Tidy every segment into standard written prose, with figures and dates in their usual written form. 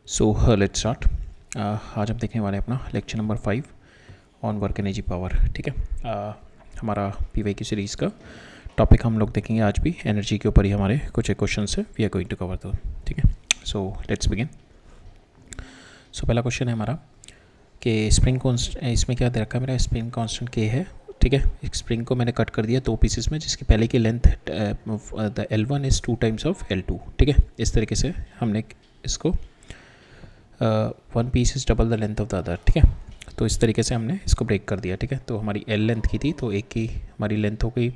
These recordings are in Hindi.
So let's start. आज हम देखने वाले हैं अपना lecture number 5 on work energy power. ठीक है, हमारा पीवाई की सीरीज़ का टॉपिक हम लोग देखेंगे आज भी एनर्जी के ऊपर ही हमारे कुछ एक क्वेश्चन है we are going to cover. तो ठीक है, सो लेट्स बिगिन। सो पहला क्वेश्चन है हमारा कि स्प्रिंग कॉन्स्ट, इसमें क्या दे रखा है मेरा, स्प्रिंग कांस्टेंट के है। ठीक है, एक स्प्रिंग को मैंने कट कर दिया 2 पीसेस में, जिसकी पहले की length the L1 is 2 times of L2। ठीक है, इस तरीके से हमने इसको 1 piece is double the length of the other. ठीक है, तो इस तरीके से हमने इसको ब्रेक कर दिया। ठीक है, तो हमारी L लेंथ की थी, तो एक की हमारी लेंथ हो गई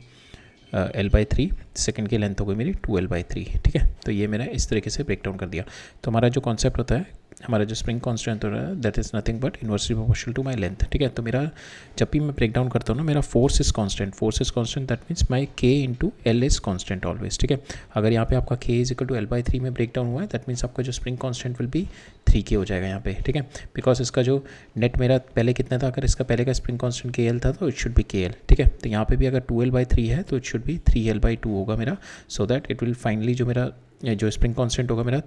L/3, सेकेंड की लेंथ हो गई मेरी 2L/3। ठीक है, तो ये मैंने इस तरीके से ब्रेक डाउन कर दिया। तो हमारा जो कॉन्सेप्ट होता है, हमारा जो स्प्रिंग कांस्टेंट होता है, that is nothing but inversely proportional to my length. ठीक है, तो मेरा जब भी मैं ब्रेक डाउन करता हूँ ना, मेरा force is constant, that means my K into L is constant always. ठीक है, अगर यहाँ पे आपका K is equal to L/3 में ब्रेक डाउन हुआ है, दैट मीन्स आपका जो spring constant will be 3K हो जाएगा यहाँ पे। ठीक है, बिकॉज इसका जो नेट मेरा पहले कितना था, अगर इसका पहले का स्प्रिंग कांस्टेंट KL था तो इट शुड बी KL। ठीक है, तो यहाँ पे भी अगर 2L/3 है तो इट शुड बी 3L/2 होगा मेरा, so that it will finally जो मेरा जो स्प्रिंग कांस्टेंट होगा मेरा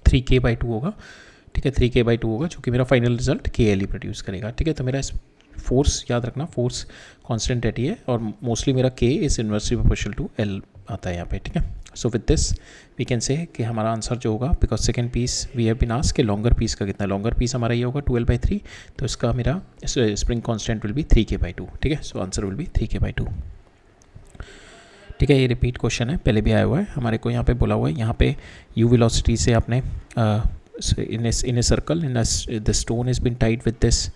3K/2 होगा। ठीक है, 3K/2 होगा, जो कि मेरा फाइनल रिजल्ट KL ही प्रोड्यूस करेगा। ठीक है, तो मेरा फोर्स याद रखना, फोर्स कांस्टेंट रहती है और मोस्टली मेरा K is inversely proportional to L आता है यहाँ पे। ठीक है, so with this we can say कि हमारा आंसर जो होगा, because second piece we have been asked कि लॉन्गर पीस का कितना, लॉन्गर पीस हमारा ये होगा 2L/3, तो इसका मेरा spring constant will be 3K/2। ठीक है, so answer will be 3K/2। ठीक है, ये रिपीट क्वेश्चन है, पहले भी आया हुआ है हमारे को। यहाँ पे बोला हुआ है, यहाँ पे u वेलोसिटी से आपने in a circle the stone has been tied with this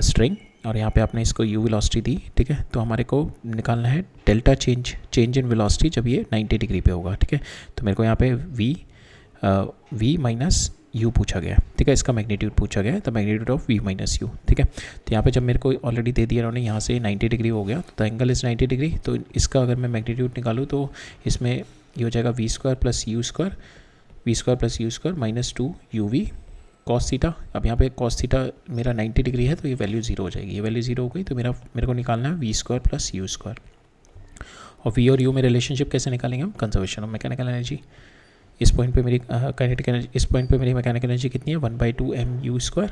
string, और यहाँ पे आपने इसको u वेलोसिटी दी। ठीक है, तो हमारे को निकालना है डेल्टा चेंज इन वेलोसिटी जब ये 90 डिग्री पे होगा। ठीक है, तो मेरे को यहाँ पे v माइनस u पूछा गया है। ठीक है, इसका मैग्नीट्यूड पूछा गया है, the magnitude of v minus you. ठीक है, तो यहाँ पे जब मेरे को ऑलरेडी दे दिया उन्होंने, यहाँ से 90 डिग्री हो गया, तो द एंगल इज़ 90 डिग्री। तो इसका अगर मैं मैग्नीट्यूड निकालूँ तो इसमें ये हो जाएगा v² plus u² minus 2uv cos theta. अब यहाँ पे कॉस थीटा मेरा 90 डिग्री है, तो ये वैल्यू 0 हो जाएगी, ये वैल्यू 0 हो गई, तो मेरे को निकालना है v² प्लस u²। और v और u में रिलेशनशिप कैसे निकालेंगे हम, कंजर्वेशन ऑफ मैकेनिकल एनर्जी। इस पॉइंट पे मेरी काइनेटिक एनर्जी, इस पॉइंट पे मेरी मैकेनिकल एनर्जी कितनी है, 1/2 mu²,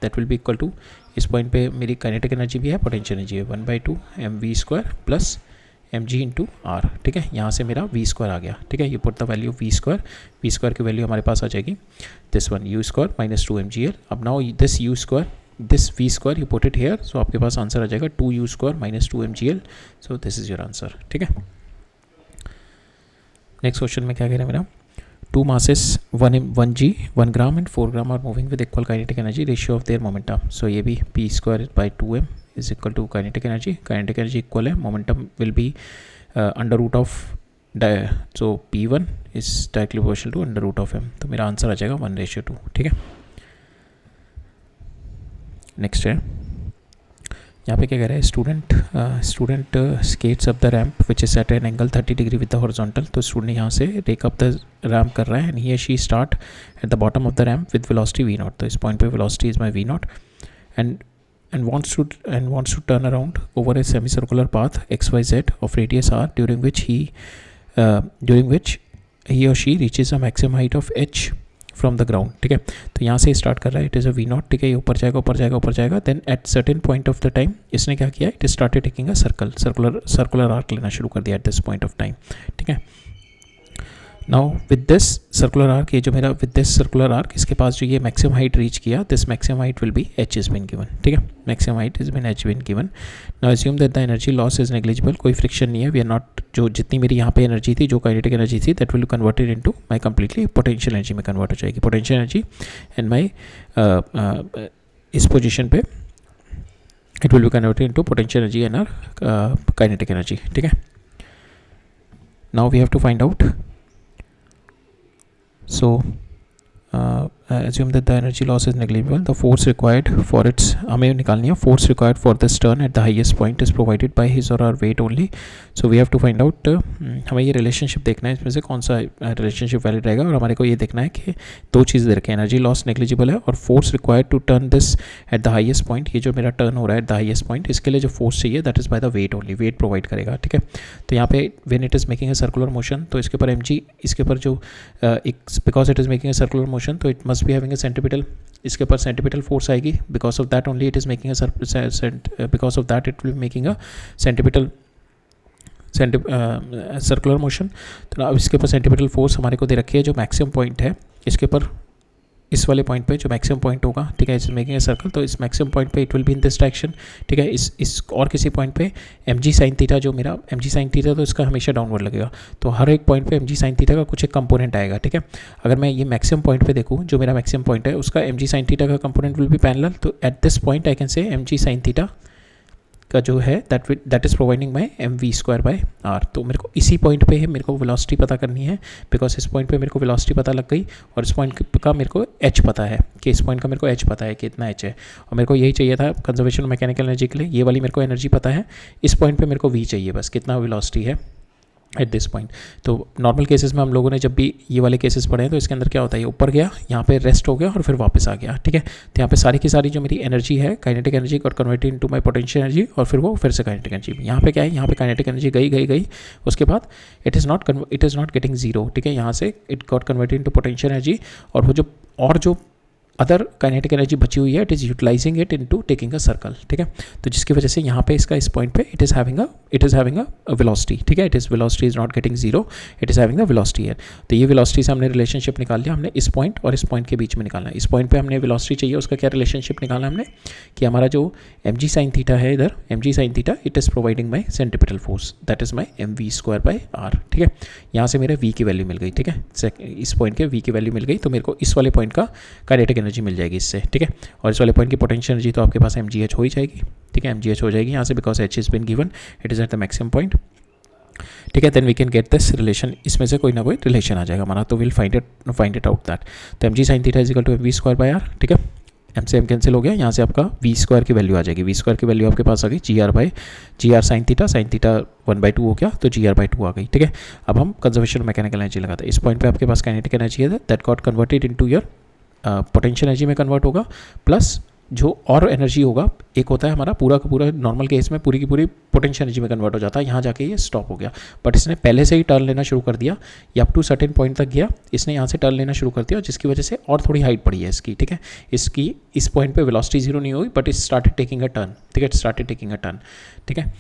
that will be equal to, इस पॉइंट पे मेरी काइनेटिक एनर्जी भी है, पोटेंशियल एनर्जी है, 1/2 mv² plus mg into are. ठीक है, यहाँ से मेरा v² आ गया। ठीक है, ये पुट द वैल्यू v² की वैल्यू हमारे पास आ जाएगी this one u² minus 2mgl। अब now this v² you put it here, so आपके पास आंसर आ जाएगा 2u² minus 2mgl। So this is your answer. ठीक है, नेक्स्ट क्वेश्चन में क्या कह रहे हैं मेरा, 2 masses 1g 1 gram and 4 gram are moving with equal kinetic energy, ratio of their momentum। so ये भी p²/2m is equal to kinetic energy equal है, momentum will be under root of so p1 is directly proportional to under root of m। तो मेरा आंसर आ जाएगा 1:2। ठीक है, नेक्स्ट है, यहाँ पे क्या कह रहा है, student skates up the ramp which is at an angle 30 degree with the horizontal. तो स्टूडेंट यहाँ से टेक अप द रैम्प कर रहा है, and he she start at the bottom of the ramp with velocity v0। तो इस पॉइंट पे velocity is my v0, and wants to turn around over a semicircular path xyz of radius r, during which he or she reaches a maximum height of h from the ground. ठीक है, तो यहाँ से स्टार्ट कर रहा है, इट इज़ अ v0। ठीक है, ये ऊपर जाएगा, then at certain point of the time इसने क्या किया, it started taking a circular arc लेना शुरू कर दिया at this point of time. ठीक है, now with this circular arc, ये जो मेरा विद दिस सर्कुलर आर्क, इसके पास जो ये मैक्सिमम हाइट रीच किया, this maximum height will be h is been given. ठीक है, maximum height is been h been given. Now assume that the energy loss is negligible, कोई फ्रिक्शन नहीं है, वी आर नॉट, जो जितनी मेरी यहाँ पे एनर्जी थी, जो काइनेटिक एनर्जी थी, that will converted into my completely potential energy में कन्वर्ट हो जाएगी। पोटेंशियल एनर्जी एंड माय इस पोजीशन पे it will be converted into potential energy and kinetic energy. ठीक है, now we have to find out, so assume that the energy loss is negligible. The force required for its, हमें निकालनी है, force required for this turn at the highest point is provided by his or her weight only. So we have to find out, हमें ये relationship देखना है, इसमें से कौन सा relationship valid रहेगा, और हमारे को ये देखना है कि दो चीज़ दे रखी है, energy loss negligible है और force required to turn this at the highest point. ये जो मेरा turn हो रहा है at the highest point, इसके लिए जो force चाहिए that is by the weight only, weight provide करेगा, ठीक है. तो यहाँ पे when it is making a circular motion, तो इसके ऊपर mg, इसके ऊपर जो because it is making a circular motion, तो it must be having a centripetal, इसके ऊपर centripetal force आएगी, because of that only it is making a because of that it will be making a centripetal circular motion. तो अब इसके ऊपर सेंटीमीटर फोर्स हमारे को दे रखी है, जो मैक्सिमम पॉइंट है इसके ऊपर, इस वाले पॉइंट पे जो मैक्सिमम पॉइंट होगा, ठीक है, इस मेकिंग ए सर्कल, तो इस मैक्सिमम पॉइंट पे it will be in this direction, ठीक है. इस और किसी पॉइंट पे mg sin थीटा, जो मेरा mg sin थीटा, तो इसका हमेशा डाउनवर्ड लगेगा, तो हर एक पॉइंट पे mg sin थीटा का कुछ एक कंपोनेंट आएगा, ठीक है. अगर मैं ये मैक्सिमम पॉइंट पे देखूँ, जो मेरा मैक्सिमम पॉइंट है उसका mg sin थीटा का कंपोनेंट विल बी पैरेलल, तो eight this point I can say mg sin theta का जो है that is providing my mv²/r. तो मेरे को इसी पॉइंट पे है, मेरे को वेलोसिटी पता करनी है, बिकॉज इस पॉइंट पे मेरे को वेलोसिटी पता लग गई और इस पॉइंट का मेरे को h पता है, कि इस पॉइंट का मेरे को h पता है कि इतना h है, और मेरे को यही चाहिए था कंजर्वेशन मैकेनिकल एनर्जी के लिए. ये वाली मेरे को एनर्जी पता है, इस पॉइंट पे मेरे को v चाहिए, बस कितना वेलोसिटी है एट दिस पॉइंट. तो नॉर्मल केसेस में हम लोगों ने जब भी ये वाले केसेस पढ़े हैं, तो इसके अंदर क्या होता है, ये ऊपर गया, यहाँ पे रेस्ट हो गया और फिर वापस आ गया, ठीक है. तो यहाँ पे सारी की सारी जो मेरी एनर्जी है, kinetic energy got converted into my potential energy, और फिर वो फिर से काइनेटिक एनर्जी. यहाँ पे क्या है, यहाँ पे काइनेटिक एनर्जी गई, उसके बाद it is not getting zero, ठीक है. यहाँ से it got converted into potential energy, और वो जो अदर काइनेटिक एनर्जी बची हुई है, it is utilising it into taking a circle, ठीक है. तो जिसकी वजह से यहाँ पे इसका इस पॉइंट पे it is having a velocity, ठीक है. Velocity is not getting zero, it is having a velocity है. तो ये वेलोसिटी से हमने रिलेशनशिप निकाल लिया, हमने इस पॉइंट और इस पॉइंट के बीच में निकालना है. इस पॉइंट पे हमने वेलोसिटी चाहिए, उसका क्या रिलेशनशिप निकालना हमने, कि हमारा जो mg sin थीटा है इधर, mg sin theta it is providing my centripetal force, that is my mv²/r, ठीक है. यहाँ से मेरे v की वैल्यू मिल गई, ठीक है. इस पॉइंट के v की वैल्यू मिल गई, तो मेरे को इस वाले पॉइंट का काइनेटिक एनर्जी मिल जाएगी इससे, ठीक है. और इस वाले पॉइंट की पोटेंशियल एनर्जी तो आपके पास mgh हो ही जाएगी, ठीक है. mgh हो जाएगी यहाँ से, because h is been given, it is at the maximum point, ठीक है. Then we can get this relation, इसमें से कोई ना कोई रिलेशन आ जाएगा हमारा, तो will find it out that. तो mg sin theta is equal to mv²/r, ठीक है. m से m कैंसिल हो गया, यहाँ से आपका v² की वैल्यू आ जाएगी, v² की वैल्यू आपके पास आ गई gr sin थीटा 1/2 हो गया, तो gr/2 आ गई, ठीक है. अब हम कंजर्वेशन मैकेनिकल एनर्जी लगाते हैं. इस पॉइंट पे आपके पास काइनेटिक एनर्जी है, that got converted into your potential energy में कन्वर्ट होगा, प्लस जो और एनर्जी होगा, एक होता है हमारा पूरा का पूरा नॉर्मल केस में पूरी की पूरी पोटेंशियल एनर्जी में कन्वर्ट हो जाता है, यहाँ जाके ये स्टॉप हो गया. बट इसने पहले से ही टर्न लेना शुरू कर दिया, ये अप टू सर्टेन पॉइंट तक गया, इसने यहाँ से टर्न लेना शुरू कर दिया, जिसकी वजह से और थोड़ी हाइट पड़ी है इसकी, ठीक है. इसकी इस पॉइंट पे वेलोसिटी जीरो नहीं हुई, but it started taking a turn, ठीक है, it started taking a turn, ठीक है.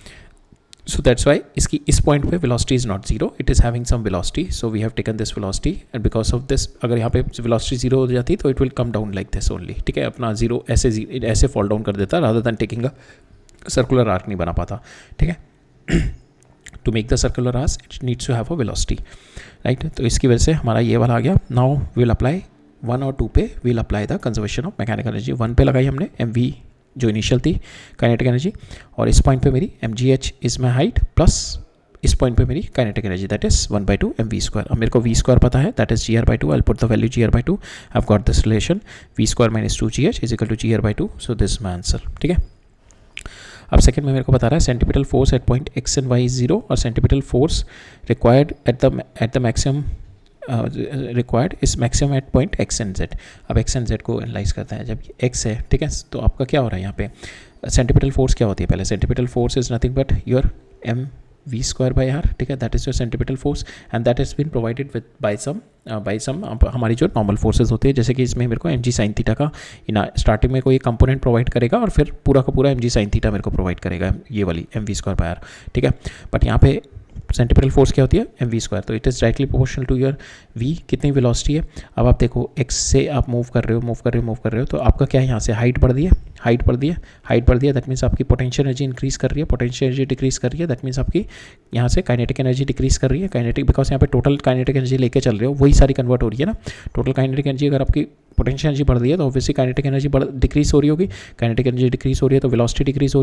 So that's why इसकी इस पॉइंट पे velocity is not zero, it is having some velocity, so we have taken this velocity, and because of this अगर यहाँ पे velocity zero हो जाती तो it will come down like this only, ठीक है. अपना जीरो ऐसे fall down कर देता, rather than taking a circular arc नहीं बना पाता, ठीक है. To make the circular arc it needs to have a velocity, right. तो इसकी वजह से हमारा ये वाला आ गया. Now we'll apply 1 और 2 पे we'll apply the conservation of mechanical energy. 1 पे लगाई हमने mv जो इनिशियल थी काइनेटिक एनर्जी, और इस पॉइंट पे मेरी mgh is my height, plus इस पॉइंट पे मेरी kinetic energy, that is 1/2 mv². अब मेरे को v² पता है, that is gr/2, I put the value gr/2, I have got this relation v² - 2gh is equal to gr/2, so this my answer, ठीक है. अब सेकंड में मेरे को बता रहा है centripetal force at point x and y is 0, और centripetal force required at the maximum required is maximum at point x and z. अब x and z को एनालाइज करते हैं. जब x है, ठीक है, तो आपका क्या हो रहा है यहाँ पे, सेंटीपिटल फोर्स क्या होती है पहले. Centripetal force is nothing but your mv²/r, ठीक है, that is your centripetal force, and that is been provided with by some हमारी जो नॉर्मल फोर्सेज होती है, जैसे कि इसमें मेरे को mg sin थीटा का स्टार्टिंग में कोई कंपोनेंट प्रोवाइड करेगा, और फिर पूरा का पूरा mg sin थीटा मेरे को प्रोवाइड करेगा, ये वाली mv²/r, ठीक है. बट यहाँ पे सेंटीपिटल फोर्स क्या होती है mv², तो it is directly proportional to your v, कितनी वेलोसिटी है. अब आप देखो x से आप मूव कर रहे हो, तो आपका क्या है, यहाँ से हाइट बढ़ दी है, दैट मीन्स आपकी पोटेंशियल एनर्जी इंक्रीज कर रही है, पोटेंशियल एनर्जी डिक्रीज कर रही है, दैट मीन्स आपकी यहाँ से काइनेटिक एनर्जी डिक्रीज कर रही है. काइनेटिक बिकॉज यहाँ पे टोटल काइनेटिक एनर्जी लेके चल रहे हो, वही सारी कन्वर्ट हो रही है ना. टोटल काइनेटिक एनर्जी अगर आपकी पोटेंशियल एनर्जी बढ़ रही है, तो ऑब्वियसली काइनेटिक एनर्जी डिक्रीज हो रही होगी. काइनेटिक एनर्जी डिक्रीज हो रही है तो वेलोसिटी डिक्रीज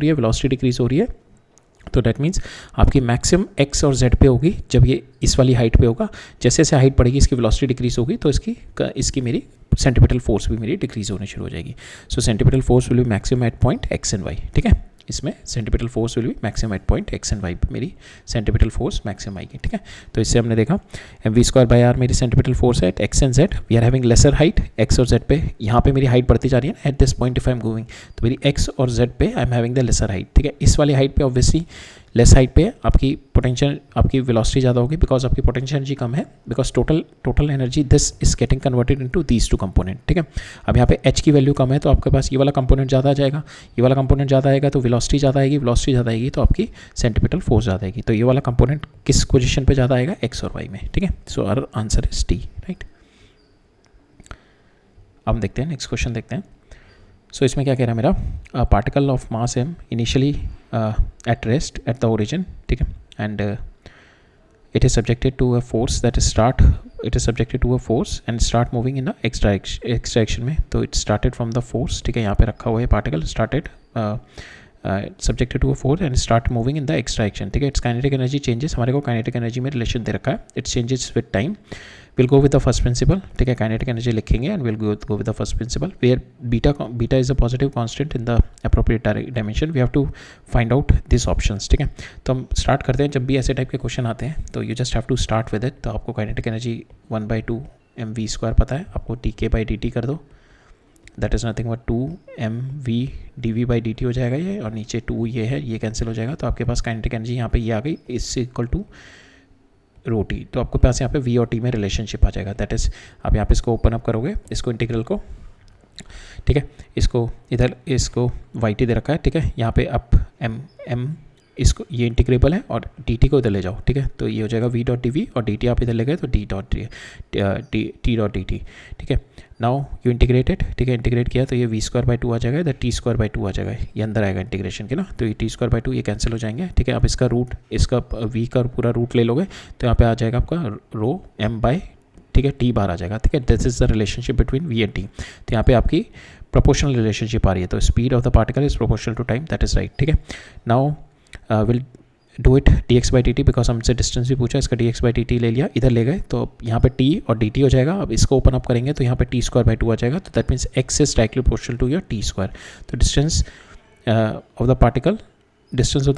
हो रही है, तो डैट मीन्स आपकी मैक्सिमम x और z पे होगी जब ये इस वाली हाइट पे होगा. जैसे जैसे हाइट बढ़ेगी इसकी वेलोसिटी डिक्रीज होगी, तो इसकी मेरी सेंटीपिटल फोर्स भी मेरी डिक्रीज होनी शुरू हो जाएगी. So centripetal force will be maximum at point X and Y. ठीक है, इसमें centripetal force will be maximum at point X and Y पे मेरी सेंटीपिटल फोर्स मैक्सिमम आएगी. ठीक है, तो इससे हमने देखा mv²/r मेरी सेंटीपिटल फोर्स है at X and Z. We are having lesser height X और जेड पे. यहाँ पे मेरी हाइट बढ़ती जा रही है at this point if I am going, तो मेरी एक्स और जेड पे I am having the lesser height. ठीक है, इस वाली हाइट पे ऑब्वियसली लेस हाइट पे आपकी पोटेंशियल, आपकी वेलोसिटी ज़्यादा होगी बिकॉज आपकी पोटेंशियल एनर्जी कम है, because total energy this is getting converted into these two component. ठीक है, अब यहाँ पे h की वैल्यू कम है तो आपके पास ये वाला कंपोनेंट ज़्यादा आ जाएगा, ये वाला कंपोनेंट ज़्यादा आएगा तो वेलोसिटी ज़्यादा आएगी, वेलोसिटी ज़्यादा आएगी तो आपकी सेंटीपिटल फोर्स ज़्यादा आएगी. तो ये वाला कंपोनेंट किस पोजीशन पे ज़्यादा आएगा, x और y में. ठीक है, so our answer is T. Right, अब हम देखते हैं नेक्स्ट क्वेश्चन देखते हैं. सो इसमें क्या कह रहा है मेरा, particle of mass m initially at rest at the origin. ठीक है, and it is subjected to a force that is subjected to a force and start moving in the x direction में. तो it started from the force. ठीक है, यहाँ पे रखा हुआ है particle started subjected to a force and start moving in the x direction. ठीक है, its kinetic energy changes. हमारे को kinetic energy में relation दे रखा है, it changes with time. We'll go with the first principle. ठीक है, kinetic energy लिखेंगे and we'll go with the first principle where beta is a positive constant in the appropriate dimension. We have to find out these options. ठीक है, तो हम स्टार्ट करते हैं. जब भी ऐसे टाइप के क्वेश्चन आते हैं तो you just have to start with it. तो आपको kinetic energy 1/2 mv² पता है, आपको dk/dt कर दो. That is nothing but 2 mv dv/dt हो जाएगा ये, और नीचे 2 ये है, ये कैंसिल हो जाएगा. तो आपके पास काइनेटिक एनर्जी यहाँ पे ये आ गई, इससे इक्वल टू रो टी. तो आपके पास यहाँ पे v और t में रिलेशनशिप आ जाएगा. दैट इज़ आप यहाँ पे इसको ओपन अप करोगे, इसको इंटीग्रल को. ठीक है, इसको इधर इसको वाई टी दे रखा है. ठीक है, यहाँ पे आप m इसको ये इंटीग्रेबल है और dt को इधर ले जाओ. ठीक है, तो ये हो जाएगा v.dv और dt आप इधर ले गए तो t.dt. ठीक है, नाउ यू इंटीग्रेटेड. ठीक है, इंटीग्रेट किया तो ये v²/2 आ जाएगा, इधर t²/2 आ जाएगा, ये अंदर आएगा इंटीग्रेशन के ना. तो ये t²/2 ये कैंसिल हो जाएंगे. ठीक है, आप इसका रूट, इसका v का पूरा रूट ले लोगे तो यहाँ पे आ जाएगा आपका रो m/, ठीक है, t बार आ जाएगा. ठीक है, this is the relationship between v and t. तो यहाँ पे आपकी प्रोपोर्शनल रिलेशनशिप आ रही है. तो speed of the particle is proportional to time. That is right. ठीक है, now will do it dx/dt because हमसे डिस्टेंस भी पूछा, इसका dx/dt ले लिया, इधर ले गए तो यहाँ पे t और dt हो जाएगा. अब इसको ओपन अप करेंगे तो यहाँ पे t²/2 आ जाएगा. तो that means x is directly proportional to your t². तो distance of the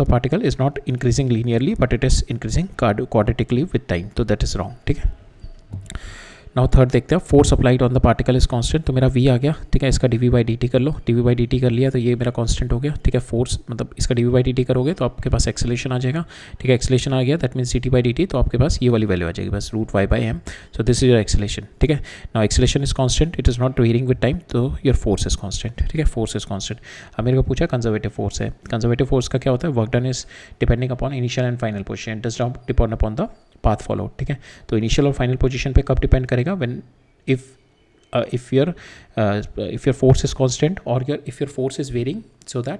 particle is not increasing linearly but it is increasing quadratically with time. तो दैट इज रॉन्ग. ठीक है, नाउ थर्ड देखते हैं. Force applied on the particle is constant. तो मेरा v आ गया. ठीक है, इसका dv/dt कर लो, dv/dt कर लिया तो ये मेरा कांस्टेंट हो गया. ठीक है, फोर्स मतलब इसका dv/dt करोगे तो आपके पास एक्सेलरेशन आ जाएगा. ठीक है, एक्सेलरेशन आ गया, दैट मीन्स dt/dt. तो आपके पास ये वाली वैल्यू आ जाएगी बस √y/m. So this is your acceleration. ठीक है, now acceleration is constant, it is not varying with time, तो योर फोर्स इज कांस्टेंट. ठीक है, फोर्स इज कांस्टेंट. अब मेरे को पूछा कंजर्वेटिव फोर्स है. कंजर्वेटिव फोर्स का क्या होता है, work done is depending upon initial and final position, it does not depend upon the path follow. ठीक है, तो इनिशियल और फाइनल पोजीशन पे कब डिपेंड करेगा, when if your force is constant or if your force is varying, so that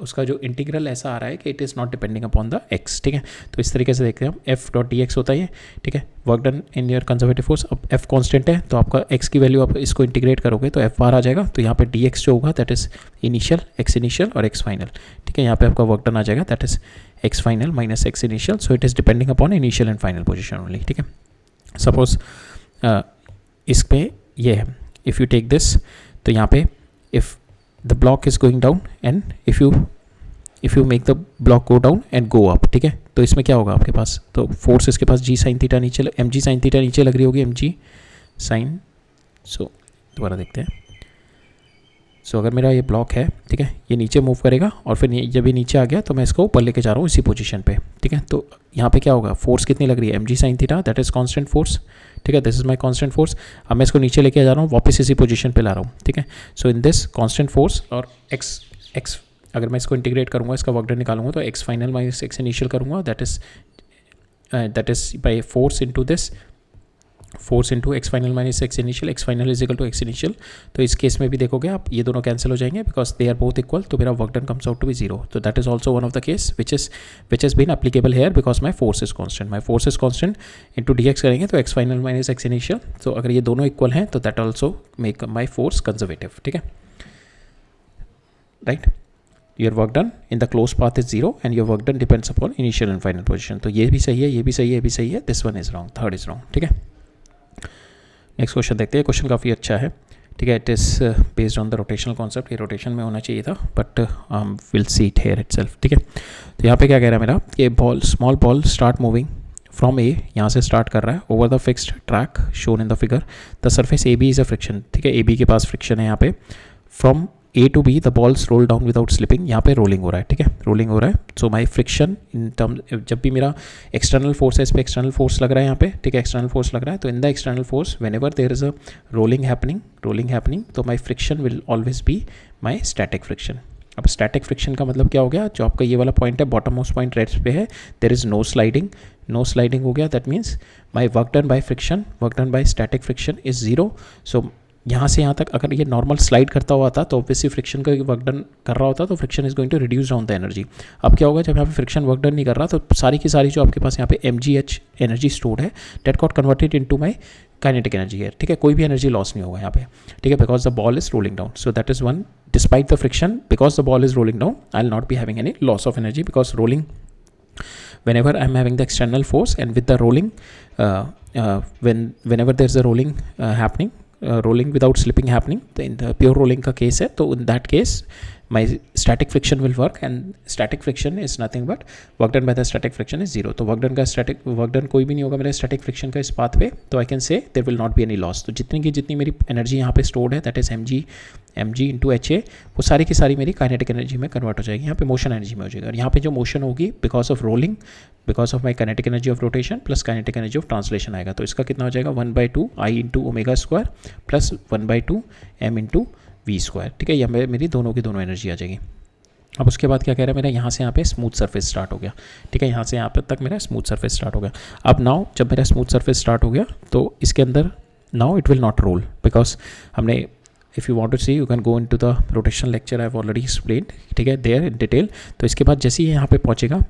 उसका जो इंटीग्रल ऐसा आ रहा है कि it is not depending upon the x. ठीक है, तो इस तरीके से देखते हैं हम. f.dx होता है. ठीक है, work done in your conservative force. अब f कांस्टेंट है तो आपका x की वैल्यू आप इसको इंटीग्रेट करोगे तो f बार आ जाएगा. तो यहाँ पे dx जो होगा that is initial, x initial और x फाइनल. ठीक है, यहाँ पे आपका वर्क डन आ जाएगा that is x final minus x initial. So it is depending upon initial and final position only. ठीक है, सपोज इस पे ये है, इफ़ यू टेक दिस, तो यहाँ पे if the block is going down and if you make the block go down and go up. ठीक है, तो इसमें क्या होगा आपके पास, तो फोर्स इसके पास g sin थीटा नीचे, mg sin थीटा नीचे लग रही होगी, mg sin. सो दोबारा देखते हैं. सो अगर मेरा ये ब्लॉक है, ठीक है, ये नीचे मूव करेगा और फिर जब ये नीचे आ गया तो मैं इसको ऊपर लेके जा रहा हूँ इसी पोजीशन पे. ठीक है, तो यहाँ पे क्या होगा, फोर्स कितनी लग रही है, mg sin theta, that is constant force. ठीक है, this is my constant force. अब मैं इसको नीचे लेके जा रहा हूँ, वापस इसी पोजीशन पे ला रहा हूँ. ठीक है, सो इन दिस कांस्टेंट फोर्स और x अगर मैं इसको इंटीग्रेट करूँगा, इसका वर्क डन निकालूंगा तो x final minus x initial करूँगा, that is by force into this, force into X final minus X initial, X final is equal to X initial. तो इस केस में भी देखोगे आप ये दोनों कैंसिल हो जाएंगे because they are both equal. तो मेरा work done comes out to be 0. तो that is also one of the case which is been applicable here because my force is constant. My force is constant into dx करेंगे तो X final minus X initial. तो अगर ये दोनों इक्वल हैं तो that also make my force conservative. ठीक है, right. Your work done in the close path is 0 and your work done depends upon initial and final position. तो ये भी सही है, ये भी सही है, ये भी सही है. This one is wrong, third is wrong. ठीक है, नेक्स्ट क्वेश्चन देखते हैं। क्वेश्चन काफ़ी अच्छा है, ठीक है। It is based on the rotational concept, ये रोटेशन में होना चाहिए था, but will see it here itself, ठीक है। तो यहाँ पे क्या कह रहा है मेरा, ये ball, small ball start moving from A, यहाँ से स्टार्ट कर रहा है over the fixed track shown in the figure, the surface A B is a friction, ठीक है। ए बी के पास फ्रिक्शन है यहाँ पे। From A to B the balls roll down without slipping, यहाँ पे रोलिंग हो रहा है, ठीक है, रोलिंग हो रहा है। सो माई फ्रिक्शन इन टर्म, जब भी मेरा एक्सटर्नल फोर्स है, इस पर एक्सटर्नल फोर्स लग रहा है यहाँ पे, ठीक है, एक्सटर्नल फोर्स लग रहा है। तो in the external force whenever there is a rolling happening, तो my friction will always be my static friction. अब स्टैटिक फ्रिक्शन का मतलब क्या हो गया, जो आपका ये वाला पॉइंट है बॉटम मोस्ट पॉइंट रेस्ट पे है, देयर इज नो स्लाइडिंग हो गया। That means my work done by static friction is zero. So यहाँ से यहाँ तक अगर ये नॉर्मल स्लाइड करता हुआ था तो ऑब्वियसली फ्रिक्शन का वर्क डन कर रहा होता, तो friction is going to reduce down the energy. अब क्या होगा, जब यहाँ पे फ्रिक्शन वर्क डन नहीं कर रहा, तो सारी की सारी जो आपके पास यहाँ पे mgh एनर्जी स्टोर्ड है, that got converted into my kinetic energy है, ठीक है। कोई भी एनर्जी लॉस नहीं होगा यहाँ पे, ठीक है, because the ball is rolling down. So that is one, despite the friction, because the ball is rolling down, I will not be having any loss of energy, because rolling whenever I am having the external force, and with the rolling whenever there is a rolling happening, rolling without slipping happening, in the pure rolling का case है, तो in that case my static friction will work, and static friction is nothing but work done by the static friction is zero। तो work done कोई भी नहीं होगा मेरे static friction का इस पाथ पे, तो I can say there will not be any loss। तो जितनी मेरी एनर्जी यहाँ पे स्टोर्ड है, that is mg into H A, वो सारी की सारी मेरी काइनेटिक एनर्जी में कन्वर्ट हो जाएगी, यहाँ पे मोशन एनर्जी में हो जाएगी। और यहाँ पे जो मोशन होगी because of rolling, because of my kinetic energy of rotation plus kinetic energy of translation आएगा। तो इसका कितना हो जाएगा, 1/2 I into omega square plus 1/2 M into we square, ठीक है। यहाँ पे मेरी दोनों की दोनों एनर्जी आ जाएगी। अब उसके बाद क्या कह रहा है मेरा, यहाँ से यहाँ पे स्मूथ सरफेस स्टार्ट हो गया, ठीक है, यहाँ से यहाँ पे तक मेरा स्मूथ सरफेस स्टार्ट हो गया। अब नाउ जब मेरा स्मूथ सरफेस स्टार्ट हो गया, तो इसके अंदर now it will not roll, because हमने, if you want to see you can go into the rotational lecture, I have already explained, ठीक है, देयर इन डिटेल। तो इसके बाद जैसे ही यहाँ पे पहुँचेगा,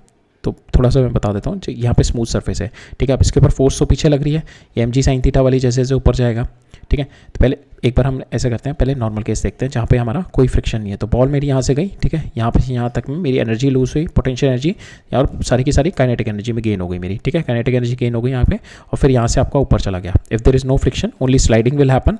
तो थोड़ा सा मैं बता देता हूँ, यहाँ पे स्मूथ सरफेस है, ठीक है। अब इसके ऊपर फोर्स तो पीछे लग रही है, ये mg sin थीटा वाली जैसे जैसे ऊपर जाएगा, ठीक है। तो पहले एक बार हम ऐसे करते हैं, पहले नॉर्मल केस देखते हैं जहाँ पे हमारा कोई फ्रिक्शन नहीं है। तो बॉल मेरी यहाँ से गई, ठीक है, यहाँ पे यहाँ तक में मेरी एनर्जी लूज हुई, पोटेंशियल एनर्जी, और सारी की सारी काइनेटिक एनर्जी में गेन हो गई मेरी, ठीक है, काइनेटिक एनर्जी गेन हो गई यहाँ पे, और फिर यहाँ से आपका ऊपर चला गया। If there is no friction, only sliding will happen,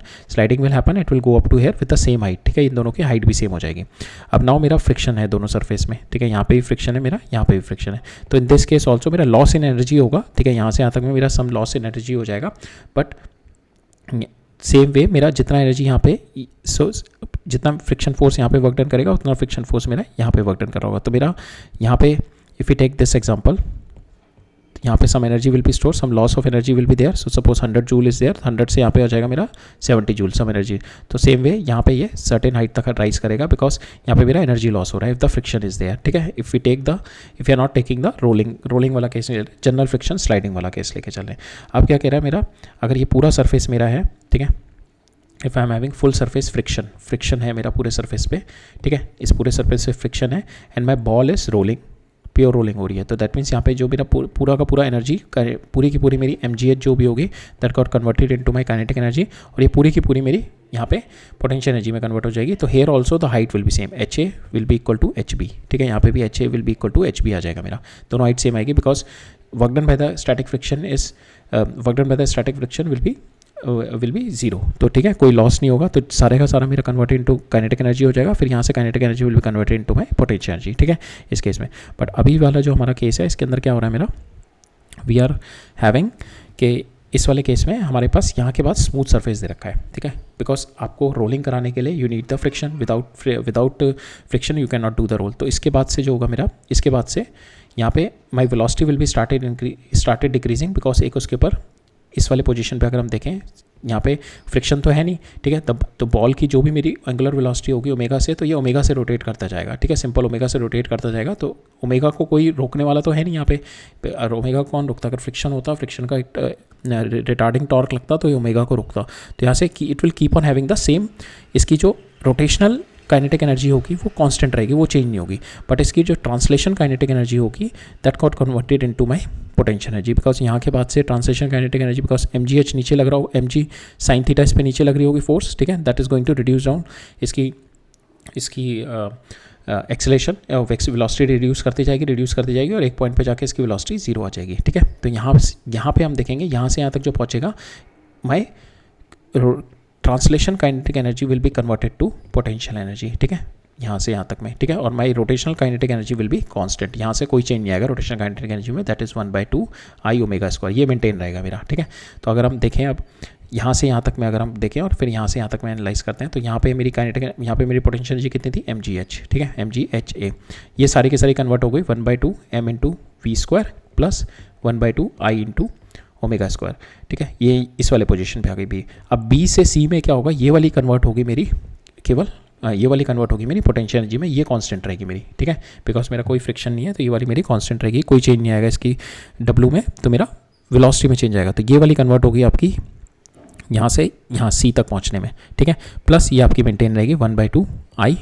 it will go up to here with the same height, ठीक है, इन दोनों की हाइट भी सेम हो जाएगी। अब नाउ मेरा फ्रिक्शन है दोनों सरफेस में, ठीक है, यहाँ पे भी फ्रिक्शन है मेरा, यहाँ पे भी फ्रिक्शन है। तो इन दिस केस ऑल्सो मेरा लॉस इन एनर्जी होगा, ठीक है, यहाँ से यहाँ तक में मेरा सम लॉस इन एनर्जी हो जाएगा, बट सेम वे मेरा जितना एनर्जी यहाँ पे, जितना फ्रिक्शन फोर्स यहाँ पे वर्क डन करेगा, उतना फ्रिक्शन फोर्स मेरा यहाँ पे वर्क डन कर रहा होगा। तो मेरा यहाँ पे, if you take this example, यहाँ पे some energy will be store, some loss of energy will be there. So suppose 100 joule is there, 100 से यहाँ पे आ जाएगा मेरा 70 जूल सम एनर्जी। तो सेम वे यहाँ पे ये सर्टेन हाइट तक राइज करेगा, बिकॉज यहाँ पे मेरा एनर्जी लॉस हो रहा है if the friction is there, ठीक है। If you are not taking the rolling वाला केस, जनरल फ्रिक्शन स्लाइडिंग वाला केस लेके चल रहे हैं। अब क्या कह रहा है मेरा, अगर ये पूरा सरफेस मेरा है, ठीक है, if I am having full surface friction है मेरा पूरे सरफेस पे, ठीक है, इस पूरे सरफेस पे फ्रिक्शन है, and my ball is rolling, pure rolling हो रही है। तो दैट मीन्स यहाँ पे जो मेरा पूरा का पूरा एनर्जी, पूरी की पूरी मेरी mgh जो भी होगी, that got converted into my kinetic energy, और ये पूरी की पूरी मेरी यहाँ पे पोटेंशियल एनर्जी में कन्वर्ट हो जाएगी। तो here also the height will be same, HA will be equal to HB, ठीक है, यहाँ पे भी HA will be equal to HB आ जाएगा मेरा, दोनों हाइट सेम आएगी, because work done by the static friction will be zero. तो ठीक है, कोई लॉस नहीं होगा, तो सारे का सारा मेरा कन्वर्टेड इनटू काइनेटिक एनर्जी हो जाएगा, फिर यहाँ से kinetic energy will be converted into my potential energy, ठीक है, इस केस में। बट अभी वाला जो हमारा केस है, इसके अंदर क्या हो रहा है मेरा, वी आर हैविंग कि इस वाले केस में हमारे पास यहाँ के बाद स्मूथ सरफेस दे रखा है, ठीक है, बिकॉज आपको रोलिंग कराने के लिए you need the friction, without friction you can not do the roll. तो इसके बाद से जो होगा मेरा, इसके बाद से यहाँ पे my velocity will be started decreasing, because एक उसके ऊपर इस वाले पोजीशन पे अगर हम देखें, यहाँ पे फ्रिक्शन तो है नहीं, ठीक है, तब तो बॉल की जो भी मेरी एंगुलर वेलोसिटी होगी ओमेगा से, तो ये ओमेगा से रोटेट करता जाएगा, ठीक है, सिंपल ओमेगा से रोटेट करता जाएगा। तो ओमेगा को कोई रोकने वाला तो है नहीं यहाँ पे, और ओमेगा को कौन रोकता, अगर फ्रिक्शन होता, फ्रिक्शन का रिटार्डिंग टॉर्क लगता, तो ये ओमेगा को रोकता। तो यहाँ से it will keep on having the same, इसकी जो रोटेशनल काइनेटिक एनर्जी होगी वो कांस्टेंट रहेगी, वो चेंज नहीं होगी, बट इसकी जो ट्रांसलेशन काइनेटिक एनर्जी होगी that got converted into my potential energy, because यहाँ के बाद से translation kinetic energy, because mgh नीचे लग रहा हो, mg साइन थीटा इस पे नीचे लग रही होगी फोर्स, ठीक है, that is going to reduce down इसकी एक्सेलेरेशन, वेलोसिटी रिड्यूस करती जाएगी और एक पॉइंट पे जाके इसकी वेलोसिटी जीरो आ जाएगी, ठीक है। तो यहाँ पे हम देखेंगे यहाँ से यहाँ तक जो पहुँचेगा, my translation kinetic energy will be converted to potential energy, ठीक है, यहाँ से यहाँ तक में, ठीक है। और my rotational kinetic energy will be constant, यहाँ से कोई चेंज नहीं आएगा रोटेशनल काइनेटिक एनर्जी में, that is 1/2 I omega square, ये मेंटेन रहेगा मेरा, ठीक है। तो अगर हम देखें अब यहाँ से यहाँ तक में अगर हम देखें और फिर यहाँ से यहाँ तक में एनालाइज करते हैं, तो यहाँ पे मेरी काइनेटिक, यहाँ पे मेरी पोटेंशियल एनर्जी कितनी थी mgh, ठीक है, mgha, ये सारी की सारी कन्वर्ट हो गई 1/2 m into we square plus 1/2 I into omega square, ठीक है। ये इस वाले पोजीशन पे आ गई बी। अब बी से सी में क्या होगा, ये वाली कन्वर्ट होगी मेरी केवल, ये वाली कन्वर्ट होगी मेरी पोटेंशियल एनर्जी में, ये कांस्टेंट रहेगी मेरी, ठीक है, बिकॉज मेरा कोई फ्रिक्शन नहीं है, तो ये वाली मेरी कांस्टेंट रहेगी, कोई चेंज नहीं आएगा इसकी डब्ल्यू में, तो मेरा वेलोसिटी में चेंज आएगा। तो ये वाली कन्वर्ट होगी आपकी यहाँ से यहाँ सी तक पहुँचने में, ठीक है, प्लस ये आपकी मेंटेन रहेगी 1/2 I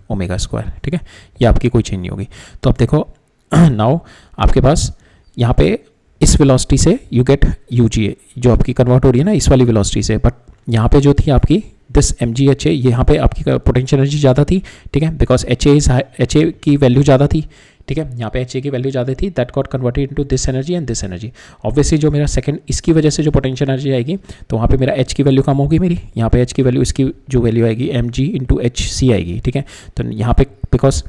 ओमेगा स्क्वायर, ठीक है, ये आपकी कोई चेंज नहीं होगी। तो अब देखो नाउ आपके पास यहाँ पे इस वेलोसिटी से यू गेट UGA जो आपकी कन्वर्ट हो रही है ना इस वाली वेलोसिटी से, बट यहाँ पे जो थी आपकी दिस MGHA, यहाँ पे आपकी पोटेंशियल एनर्जी ज़्यादा थी, ठीक है, बिकॉज HA की वैल्यू ज़्यादा थी, ठीक है, यहाँ पे HA की वैल्यू ज़्यादा थी, that got converted into this energy and this energy. Obviously जो मेरा सेकंड इसकी वजह से जो पोटेंशियल एनर्जी आएगी, तो वहाँ पे मेरा H की वैल्यू कम होगी मेरी, यहाँ पे H की वैल्यू, इसकी जो वैल्यू आएगी mg इंटू HC आएगी, ठीक है। तो यहाँ पे बिकॉज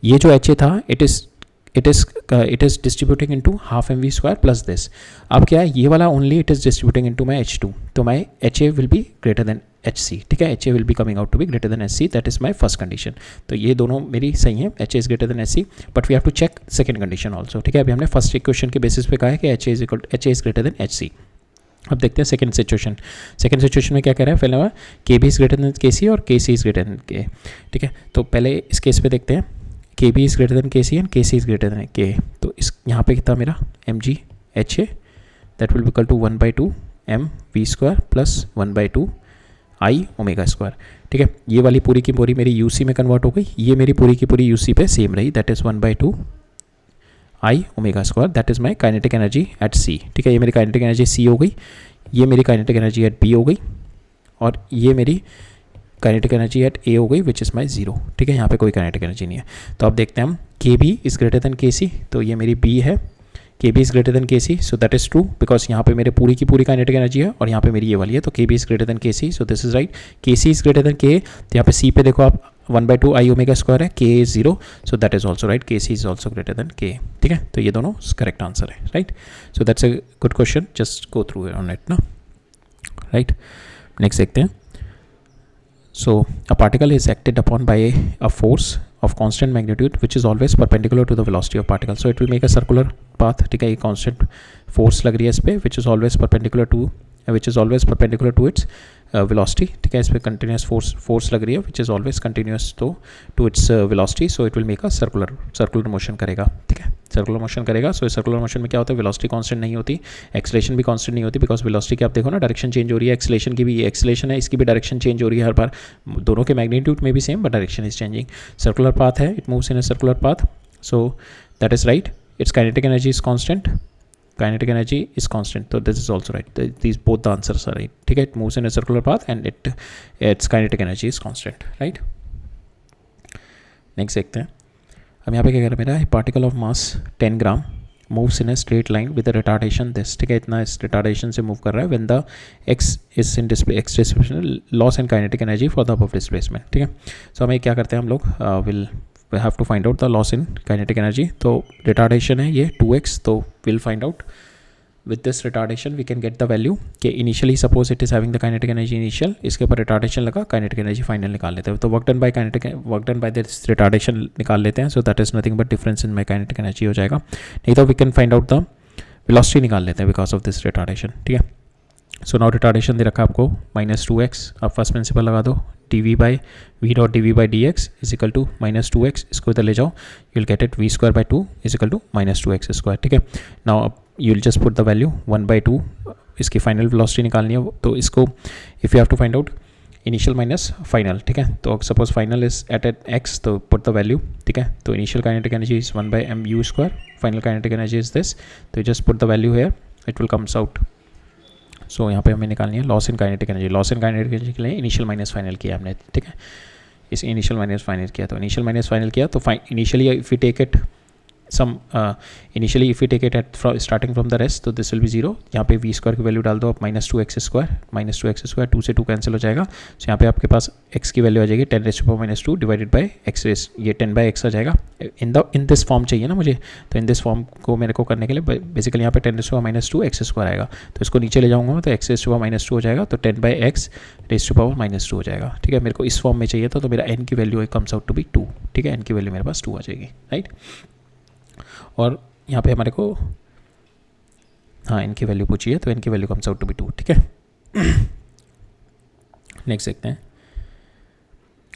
ये जो HA था it is distributing into half mv square plus this. अब क्या है, ये वाला only it is distributing into my H2, तो my HA will be greater than HC, ठीक है, HA will be coming out to be greater than HC, that is my first condition. तो ये दोनों मेरी सही हैं, HA is greater than HC, but we have to check second condition also, ठीक है। अभी हमने फर्स्ट इक्वेशन के बेसिस पे कहा है कि HA is greater than HC। अब देखते हैं सेकंड सिचुएशन। सेकंड सिचुएशन में क्या कह रहा है, पहले हुआ KB is greater than KC और KC is greater than K, ठीक है। तो पहले इस केस पे देखते हैं, KB is greater than KC and KC is greater than K। तो इस यहाँ पे कितना मेरा mgHA that will be equal to 1/2 m v square plus 1/2 I omega square, ठीक है। ये वाली पूरी की पूरी मेरी UC में कन्वर्ट हो गई, ये मेरी पूरी की पूरी UC पे सेम रही, that is 1/2 I omega square, that is my kinetic energy at C, ठीक है। ये मेरी काइनेटिक एनर्जी C हो गई, ये मेरी काइनेटिक एनर्जी एट B हो गई, और ये मेरी काइनेटिक एनर्जी एट A हो गई विच इज़ माई 0, ठीक है। यहाँ पे कोई काइनेटिक एनर्जी नहीं है। तो अब देखते हैं हम KB is greater than KC, तो ये मेरी B है, KB is greater than KC, so that is true because यहाँ पे मेरे पूरी की पूरी काइनेटिक एनर्जी है और यहाँ पे मेरी ये वाली है, तो KB is greater than KC, so this is right. KC is greater than K, तो यहाँ पे C पे देखो आप 1/2 I ओमेगा स्क्वायर है, K is 0, so that is also right, KC is also greater than K, ठीक है। तो ये दोनों करेक्ट आंसर है, right. So that's a good question, just go through on it ना, राइट। नेक्स्ट देखते हैं। So a particle is acted upon by a force of constant magnitude which is always perpendicular to the velocity of particle. So it will make a circular path, ठीक है। ये constant force लग रही है इस पर which is always perpendicular to its velocity, ठीक है। इस पर continuous force लग रही है which is always continuous to its velocity, so it will make a circular motion करेगा, ठीक है, सर्कुलर मोशन करेगा। सो सर्कुलर मोशन में क्या होता है, वेलोसिटी कांस्टेंट नहीं होती, एक्सेलरेशन भी कांस्टेंट नहीं होती, बिकॉज वेलोसिटी की आप देखो ना डायरेक्शन चेंज हो रही है, एक्सेलरेशन की भी, ये एक्सेलरेशन है इसकी भी डायरेक्शन चेंज हो रही है हर बार, दोनों के मैग्नीट्यूड में भी same but direction is changing. Circular path है, it moves in a circular path, so that is right. Its kinetic energy is constant, kinetic energy is constant, तो this is also right, these both the answers are right, ठीक है। It moves in a circular path and its kinetic energy is constant, right. Next देखते हैं। अब यहाँ पे क्या कर रहा है, मेरा particle of mass 10 gram moves in a straight line with retardation this, ठीक है, इतना इस रिटार्डेशन से मूव कर रहा है when the X is in X displacement loss and kinetic energy for the above displacement, ठीक है। सो हमें क्या करते हैं हम लोग, will have to find out the loss in kinetic energy. तो रिटार्डेशन है ये 2x, तो will find out with this retardation we can get the value कि initially suppose it is having the kinetic energy initial, इसके ऊपर retardation लगा, kinetic energy final निकाल लेते हैं। तो work done by this retardation निकाल लेते हैं, so that is nothing but difference in my kinetic energy हो जाएगा। नहीं तो we can find out the velocity निकाल लेते हैं because of this retardation, ठीक है। सो नाउ रिटार्डेशन दे रखा आपको -2x, आप फर्स्ट प्रिंसिपल लगा दो, dv by v dot dv by dx is equal to -2x, इसको इधर ले जाओ, you will get it v square by 2 is equal to -2x square, ठीक है। Now you will just put the value 1/2, इसकी फाइनल वेलोसिटी निकालनी है, तो इसको if you have to find out initial minus final, ठीक है। तो suppose final is at x, तो पुट द वैल्यू, ठीक है। तो initial kinetic energy is 1/mu square, final kinetic energy is this, तो just put the value here, it will comes out. So यहाँ पे हमें निकालनी है loss in kinetic energy. Loss in kinetic energy के लिए इनिशियल माइनस फाइनल किया हमने, ठीक है। इस इनिशियल माइनस फाइनल किया, तो इनिशियल माइनस फाइनल किया, तो initially if you take it some initially if you take it at starting from the rest, तो दिस विल बी 0। यहाँ पे वी स्क्वायर की वैल्यू डाल दो आप -2x², 2 से 2 कैंसिल हो जाएगा। सो यहाँ पे आपके पास x की वैल्यू आ जाएगी 10⁻² डिवाइडेड बाई x रेस, ये 10/x आ जाएगा। इन दिस फॉर्म चाहिए ना मुझे, तो इन दिस फॉर्म को मेरे को करने के लिए बेसिकली यहाँ पे 10⁻² x² आएगा, तो इसको नीचे ले जाऊँगा तो x⁻² हो जाएगा, तो 10/x⁻² हो जाएगा। ठीक है, मेरे को इस फॉर्म में चाहिए था, तो मेरा n की value comes out to be 2। ठीक है, n की वैल्यू मेरे पास 2 आ जाएगी, राइट। और यहाँ पे हमारे को हाँ n की वैल्यू पूछी है, तो n की value comes out to be 2। ठीक है, नेक्स्ट देखते हैं।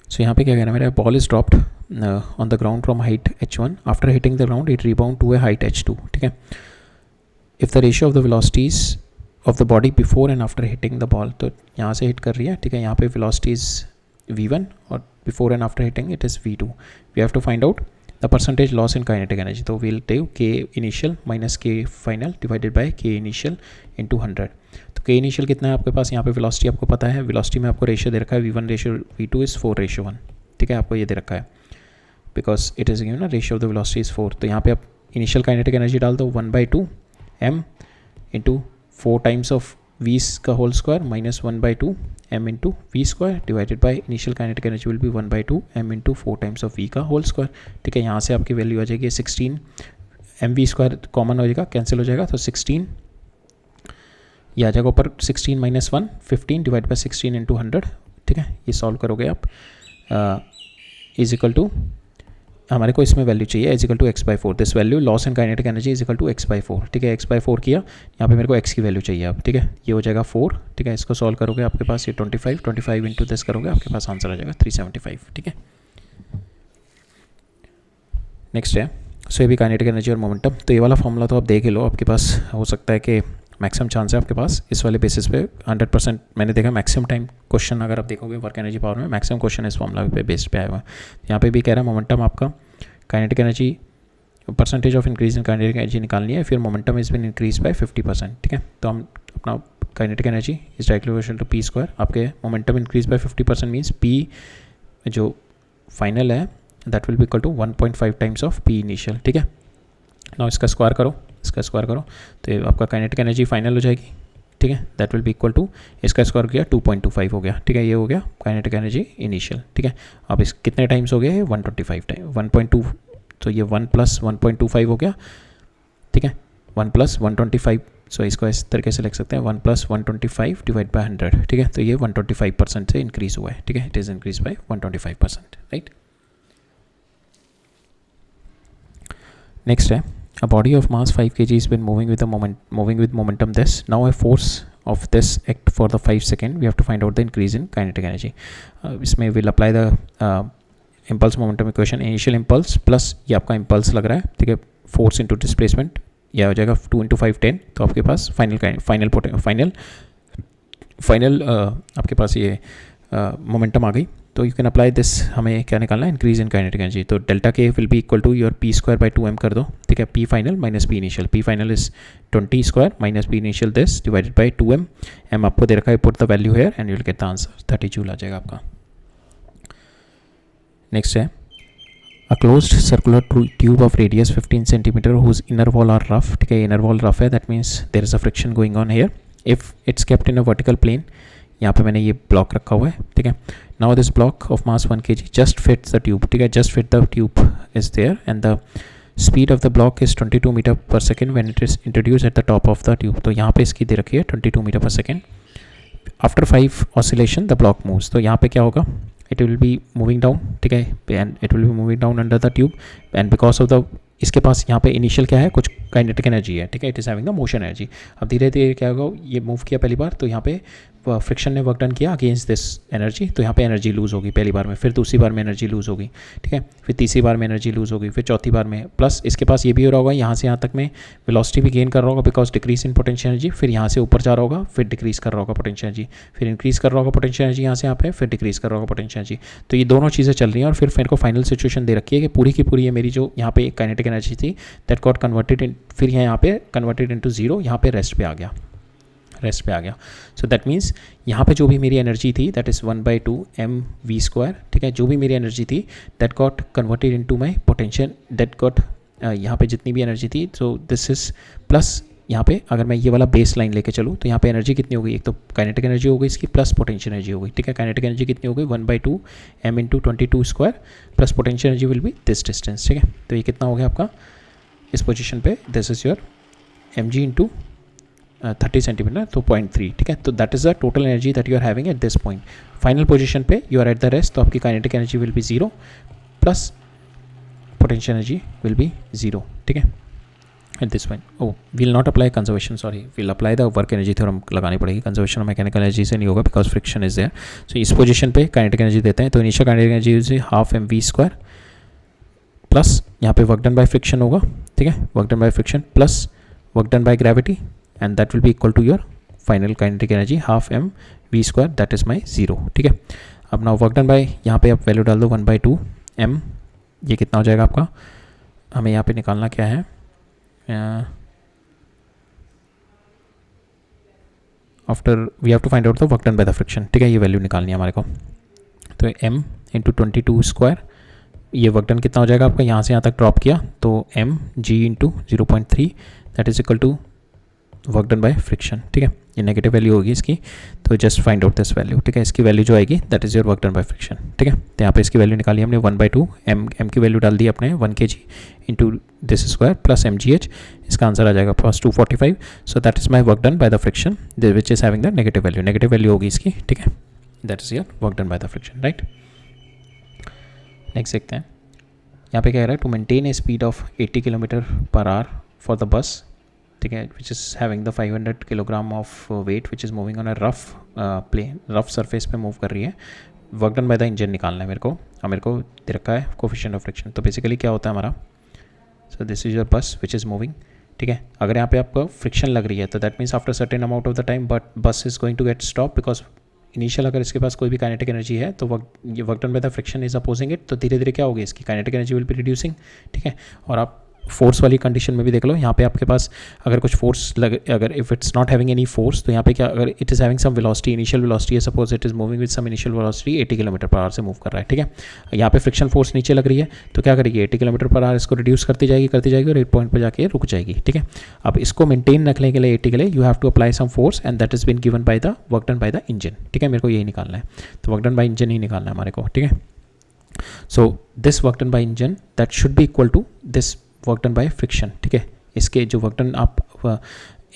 सो यहाँ पे क्या कह रहा है मेरा, ball is dropped on the ground from height h1, after hitting the ground it rebound to a height h2। ठीक है, if the ratio of the velocities of the body before and after hitting the ball, तो यहाँ से हिट कर रही है। ठीक है, यहाँ पे वेलोसिटीज v1 और before and after hitting it is v2। We have to find out the percentage loss in kinetic energy, तो we'll take k initial minus k final divided by k initial into 100। तो k इनिशियल कितना है आपके पास, यहाँ पे वेलोसिटी आपको पता है, वेलोसिटी में आपको रेशियो दे रखा है v1:v2 इज़ 4:1। ठीक है, आपको ये दे रखा है बिकॉज इट इज़ गिवन ना, ratio of the velocity is 4। तो यहाँ पे आप इनिशियल काइनेटिक एनर्जी डाल दो 1/2 m into 4 times of v का whole square minus 1/2 m into we square divided by initial kinetic energy will be 1/2 m into 4 times of v का होल स्क्वायर। ठीक है, यहाँ से आपकी वैल्यू आ जाएगी 16, mv² कॉमन हो जाएगा, कैंसिल हो जाएगा, तो 16 ये आ जाएगा ऊपर, 16 - 1 15 डिवाइड बाई 16 इंटू 100। ठीक है, ये सॉल्व करोगे आप, इज इक्वल टू हमारे को इसमें वैल्यू चाहिए is equal to x/4। This value loss in kinetic energy is equal to x/4। ठीक है, x/4 किया, यहाँ पे मेरे को x की वैल्यू चाहिए अब। ठीक है, ये हो जाएगा 4। ठीक है, इसको सॉल्व करोगे आपके पास ये 25 इंटू दिस करोगे आपके पास आंसर आ जाएगा 375। ठीक है, नेक्स्ट है सो ये भी काइनेटिक एनर्जी और मोमेंटम। तो ये वाला फॉर्मूला तो आप देख ही लो, आपके पास हो सकता है कि मैक्सिमम चांस है आपके पास इस वाले बेसिस पे 100%। मैंने देखा मैक्सिमम टाइम क्वेश्चन अगर आप देखोगे वर्क एनर्जी पावर में मैक्सिमम क्वेश्चन इस फॉर्मूला पे बेस्ड पे आया हुआ है। यहाँ पे भी कह रहा है मोमेंटम आपका kinetic energy percentage of increase in kinetic energy निकालनी है, फिर momentum is been increase by 50%। ठीक है, तो हम अपना kinetic energy is directly proportional to P square. आपके momentum increase by 50% means P जो फाइनल है that will be equal to 1.5 times of P initial. ठीक है, नाउ इसका स्क्वायर करो, तो ये आपका काइनेटिक एनर्जी फाइनल हो जाएगी। ठीक है, that will be equal to, इसका स्क्वायर किया 2.25 हो गया। ठीक है, ये हो गया काइनेटिक एनर्जी इनिशियल। ठीक है, अब इस कितने टाइम्स हो गया है 125 टाइम 1.2, तो ये 1 + 1.25 हो गया। ठीक है, 1 + 125, सो इसको इस तरीके से लिख सकते हैं 1 + 125 डिवाइड बाय 100। ठीक है, तो ये 125% से इंक्रीज हुआ है। ठीक है, it is increase by 125%, right. Next है a body of mass 5 kg has been moving with momentum this. Now a force of this act for the 5 seconds. We have to find out the increase in kinetic energy. इसमें we'll apply the impulse momentum equation. Initial impulse plus ये आपका impulse लग रहा है। ठीक है, force into displacement यह हो जाएगा 2 × 5 10। तो आपके पास फाइनल आपके पास ये मोमेंटम आ गई। तो यू कैन अप्लाई दिस, हमें क्या निकालना है इंक्रीज इन काइनेटिक एनर्जी। तो delta K will be equal to your p²/2m कर दो। ठीक है, p final minus p initial, p final is 20² minus p initial this divided by 2m। m आपको दे रखा है, put the value here and you will get the answer 30 joule आ जाएगा आपका। नेक्स्ट है a closed circular tube of radius 15 centimetre whose inner wall are rough. ठीक है, इनर वॉल रफ है, that means there is a friction going on here. If it's kept in a vertical plane, यहाँ पे मैंने ये ब्लॉक रखा हुआ है। ठीक है, now this block of mass 1 kg just fits the tube. ठीक है, just fit the tube is there and the speed of the block is 22 metre पर second when it is introduce at the top of the tube. तो यहाँ पे इसकी दे रखी है 22 मीटर पर second. After 5 oscillation the block moves. तो यहाँ पे क्या होगा, it will be moving down. ठीक है, and it will be moving down under the tube and because of the, इसके पास यहाँ पे इनिशियल क्या है, कुछ काइनेटिक एनर्जी है। ठीक है, it is having the motion energy. अब धीरे धीरे क्या होगा, ये मूव किया पहली बार, तो यहाँ पे फ्रिक्शन ने वर्क डन किया अगेंस्ट दिस एनर्जी, तो यहाँ पे एनर्जी लूज़ होगी पहली बार में, फिर दूसरी बार में एनर्जी लूज़ होगी। ठीक है, फिर तीसरी बार में एनर्जी लूज़ होगी, फिर चौथी बार में, प्लस इसके पास ये भी हो रहा होगा यहाँ से यहाँ तक में वेलोसिटी भी गेन कर रहा होगा because decrease in potential energy, फिर यहाँ से ऊपर जा रहा होगा, फिर डिक्रीज कर रहा होगा पोटेंशियल एनर्जी, फिर इंक्रीज कर रहा होगा पोटेंशियल एनर्जी यहाँ से यहाँ पे, फिर डिक्रीज कर रहा होगा पोटेंशियल एनर्जी। तो ये दोनों चीज़ें चल रही हैं और फिर मेरे को फाइनल सिचुएशन दे रखी है कि पूरी की पूरी ये मेरी जो यहाँ पे काइनेटिक एनर्जी थी दैट गॉट कन्वर्टेड इन, फिर यहाँ पे कन्वर्टेड इनटू 0, यहाँ पे रेस्ट पे आ गया। सो दैट मीन्स यहाँ पे जो भी मेरी एनर्जी थी दैट इज़ 1/2 mv²। ठीक है, जो भी मेरी एनर्जी थी that got converted into my potential, that got यहाँ पे जितनी भी एनर्जी थी, सो दिस इज़ प्लस यहाँ पे अगर मैं ये वाला बेस लाइन लेके चलूँ तो यहाँ पे एनर्जी कितनी हो गई, एक तो काइनेटिक एनर्जी हो गई इसकी प्लस पोटेंशियल एनर्जी हो गई, ठीक है। काइनेटिक एनर्जी कितनी हो गई 1/2 m into 22 square plus potential energy will B this distance, ठीक है। तो ये कितना हो गया आपका इस पोजीशन पे, this is your mg into 30 centimetre, तो 0.3, ठीक है। तो that is the total energy that you are having at this point. Final position पे you are at the rest, तो आपकी kinetic energy will be 0 plus potential energy will be 0, ठीक है। At this point will not apply conservation, sorry, will apply the work energy theorem लगानी पड़ेगी, कंजर्वेशन और मैकेनिकल एनर्जी से नहीं होगा because friction is there. So इस पोजीशन पे काइनेटिक एनर्जी देते हैं, तो इनिशियल काइनेटिक एनर्जी से हाफ mv² प्लस यहाँ पे वर्क डन बाय फ्रिक्शन होगा, ठीक है, work done by friction plus work done by gravity, and that will be equal to your final kinetic energy half mv², that is my 0, ठीक है। अब नाउ वर्क डन बाय, यहाँ पे आप वैल्यू डाल दो 1/2 m, ये कितना हो जाएगा आपका, हमें यहाँ पे निकालना क्या है, after we have to find out the work done by the friction, ठीक है, ये वैल्यू निकालनी है हमारे को। तो m इंटू 22 स्क्वायर, ये वर्क डन कितना हो जाएगा आपका, यहाँ से यहाँ तक ड्रॉप किया तो mg into 0.3 that is equal to work done by friction, ठीक है। ये नेगेटिव वैल्यू होगी इसकी, तो just find out this value, ठीक है। इसकी वैल्यू जो आएगी that is your work done by friction, ठीक है। तो यहाँ पे इसकी वैल्यू निकाली हमने 1/2 m की वैल्यू डाल दी अपने 1 kg into this square plus mgh, इसका आंसर आ जाएगा first 245। So that is my work done by the friction which is having the negative value होगी इसकी, ठीक है। That is your work done by the friction, right. Next देखते हैं, यहाँ पे क्या कह रहा है, to maintain a speed of 80 km/h for the bus, ठीक है, which is having the 500 kilogram of weight which is moving on a rough surface पे मूव कर रही है। Work done by the engine निकालना है मेरे को, और मेरे को दे रखा है कोफिशिएंट ऑफ फ्रिक्शन। तो बेसिकली क्या होता है हमारा, सो दिस इज योर बस विच इज़ मूविंग, ठीक है। अगर यहाँ पे आपको फ्रिक्शन लग रही है तो that means after certain amount of the time but bus is going to get stop, because initial अगर इसके पास कोई भी काइनेटिक एनर्जी है तो ये work done by the friction is opposing it, तो धीरे धीरे क्या होगी इसकी kinetic energy will B reducing, ठीक है। और आप फोर्स वाली कंडीशन में भी देख लो, यहाँ पे आपके पास अगर कुछ फोर्स अगर if it's not having any force, तो यहाँ पे क्या, अगर it is having some velocity, initial velocity है, suppose it is moving with some initial velocity 80 km/h से मूव कर रहा है, ठीक है। यहाँ पे फ्रिक्शन फोर्स नीचे लग रही है, तो क्या करेगी 80 km/h इसको रिड्यूस करती जाएगी और एक पॉइंट पर जाके रुक जाएगी, ठीक है। अब इसको मेंटेन रखने के लिए 80 के लिए you have to apply some force and that is been given by the work done by the engine, ठीक है। मेरे को यही निकालना है, तो वर्क डन बाय इंजन ही निकालना है हमारे को, ठीक है। So this work done by engine that should be equal to this work done by friction, ठीक है। इसके जो वर्क डन आप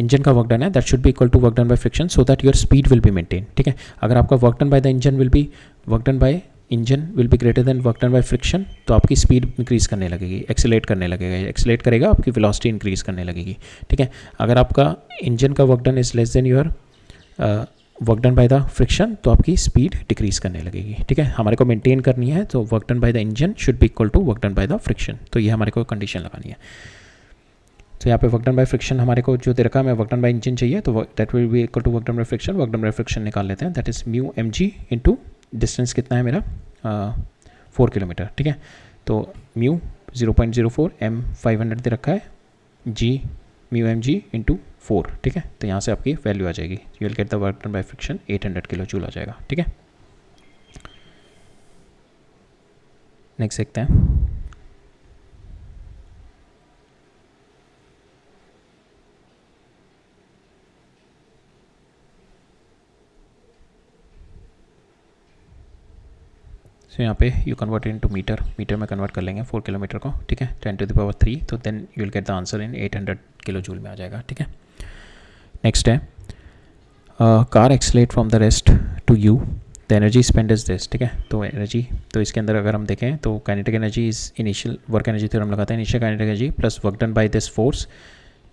इंजन का वर्क डन है that should be equal to work done by friction, so that your speed will be maintain, ठीक है। अगर आपका work done by the engine will be greater than work done by friction, तो आपकी स्पीड इंक्रीज करने लगेगी, एक्सेलेरेट करेगा, आपकी वेलोसिटी इंक्रीज करने लगेगी, ठीक है। अगर आपका इंजन का work done is less than your work done by the friction, तो आपकी स्पीड डिक्रीज करने लगेगी, ठीक है। हमारे को मेंटेन करनी है, तो work done by the engine should be equal to work done by the friction, तो ये हमारे को कंडीशन लगानी है। तो यहाँ पे वर्क डन बाय फ्रिक्शन हमारे को जो दे रखा है, मैं वर्क डन बाय इंजन चाहिए, तो that will be equal to work done by friction. Work done by friction निकाल लेते हैं, that is mu mg into distance कितना है मेरा 4 किलोमीटर, ठीक है। तो म्यू 0.04 m 500 दे रखा है, g म्यू mg इंटू 4, ठीक है। तो यहाँ से आपकी वैल्यू आ जाएगी, you will get the work done by friction 800 kilo joule आ जाएगा, ठीक है। नेक्स्ट देखते हैं, सो यहाँ पे you convert into metre में कन्वर्ट कर लेंगे 4 किलोमीटर को, ठीक है, 10⁻3, तो then you will get the answer in 800 kilo joule में आ जाएगा, ठीक है। नेक्स्ट है car accelerate from the rest to u, the energy spend is this, ठीक है। तो एनर्जी, तो इसके अंदर अगर हम देखें तो kinetic energy is initial work energy theorem लगाते हैं, initial kinetic energy plus work done by this force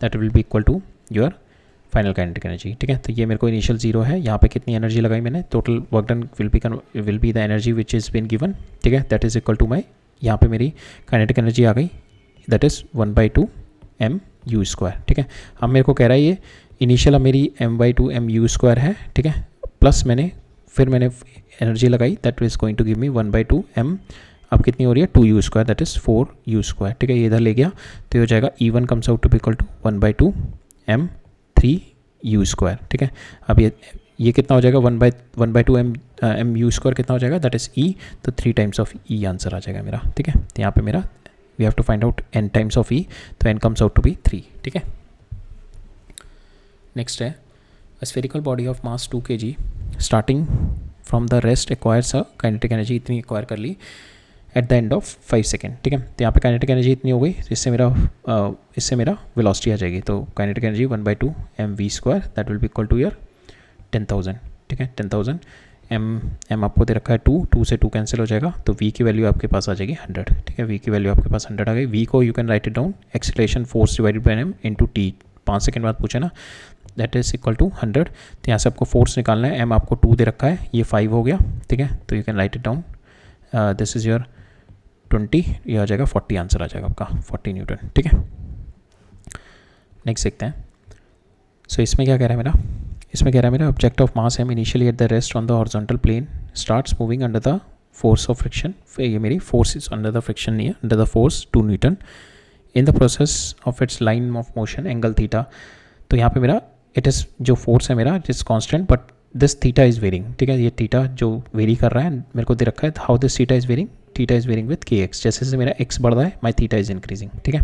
that will be equal to your final kinetic energy, ठीक है। तो ये मेरे को इनिशियल 0 है, यहाँ पे कितनी एनर्जी लगाई मैंने, total work done will be the energy which is been given, ठीक है, that is equal to my, यहाँ पे मेरी काइनेटिक एनर्जी आ गई, दैट इज़ 1/2 mu², ठीक है। अब मेरे को कह रहा है ये इनिशियल अब मेरी m/2 mu² है, ठीक है, प्लस मैंने एनर्जी लगाई that is going to give me 1/2 m, अब कितनी हो रही है 2u², दैट इज़ 4u², ठीक है। ये इधर ले गया तो ये हो जाएगा E1 comes out to be equal to 1/2 m 3u², ठीक है। अब ये कितना हो जाएगा 1/2 mu² कितना हो जाएगा, दैट इज़ E, तो 3 टाइम्स ऑफ E आंसर आ जाएगा मेरा, ठीक है। तो यहाँ पे मेरा we have to find out n times of e, तो n comes out to be 3. ठीक है. नेक्स्ट है spherical body of mass 2 kg starting from the rest acquires a kinetic energy. इतनी एक्वायर कर ली at the end of 5 second. ठीक है. तो यहाँ पे काइनेटिक एनर्जी इतनी हो गई, इससे मेरा वेलोसिटी आ जाएगी. तो kinetic energy 1/2 mv² that will be equal to your 10,000. ठीक है. 10,000 m आपको दे रखा है 2 से 2 कैंसिल हो जाएगा, तो v की वैल्यू आपके पास आ जाएगी 100. ठीक है. v की वैल्यू आपके पास 100 आ गई. v को you can write it down acceleration force divided by m into t. 5 second बाद पूछे ना, दैट इज इक्वल टू 100. तो यहाँ से आपको फोर्स निकालना है. m आपको 2 दे रखा है, ये 5 हो गया. ठीक है. तो you can write it down, this is your 20, ये आ जाएगा 40, आंसर आ जाएगा आपका 40 न्यूटन. ठीक है. नेक्स्ट देखते हैं. सो इसमें क्या कह रहा है मेरा, इसमें कह रहा है मेरा object of mass M initially at the rest on the horizontal plane starts moving under the force of friction. ये मेरी force is under the friction नहीं है, under the force 2 newton in the process of its line of motion angle theta. तो यहाँ पे मेरा इट इज़ जो फोर्स है मेरा it is constant but this theta is varying. ठीक है. ये थीटा जो वेरी कर रहा है मेरे को दे रखा है. How this theta is varying, theta is varying with K X. जैसे जैसे मेरा एक्स बढ़ रहा है माई थीटा इज़ इंक्रीजिंग. ठीक है.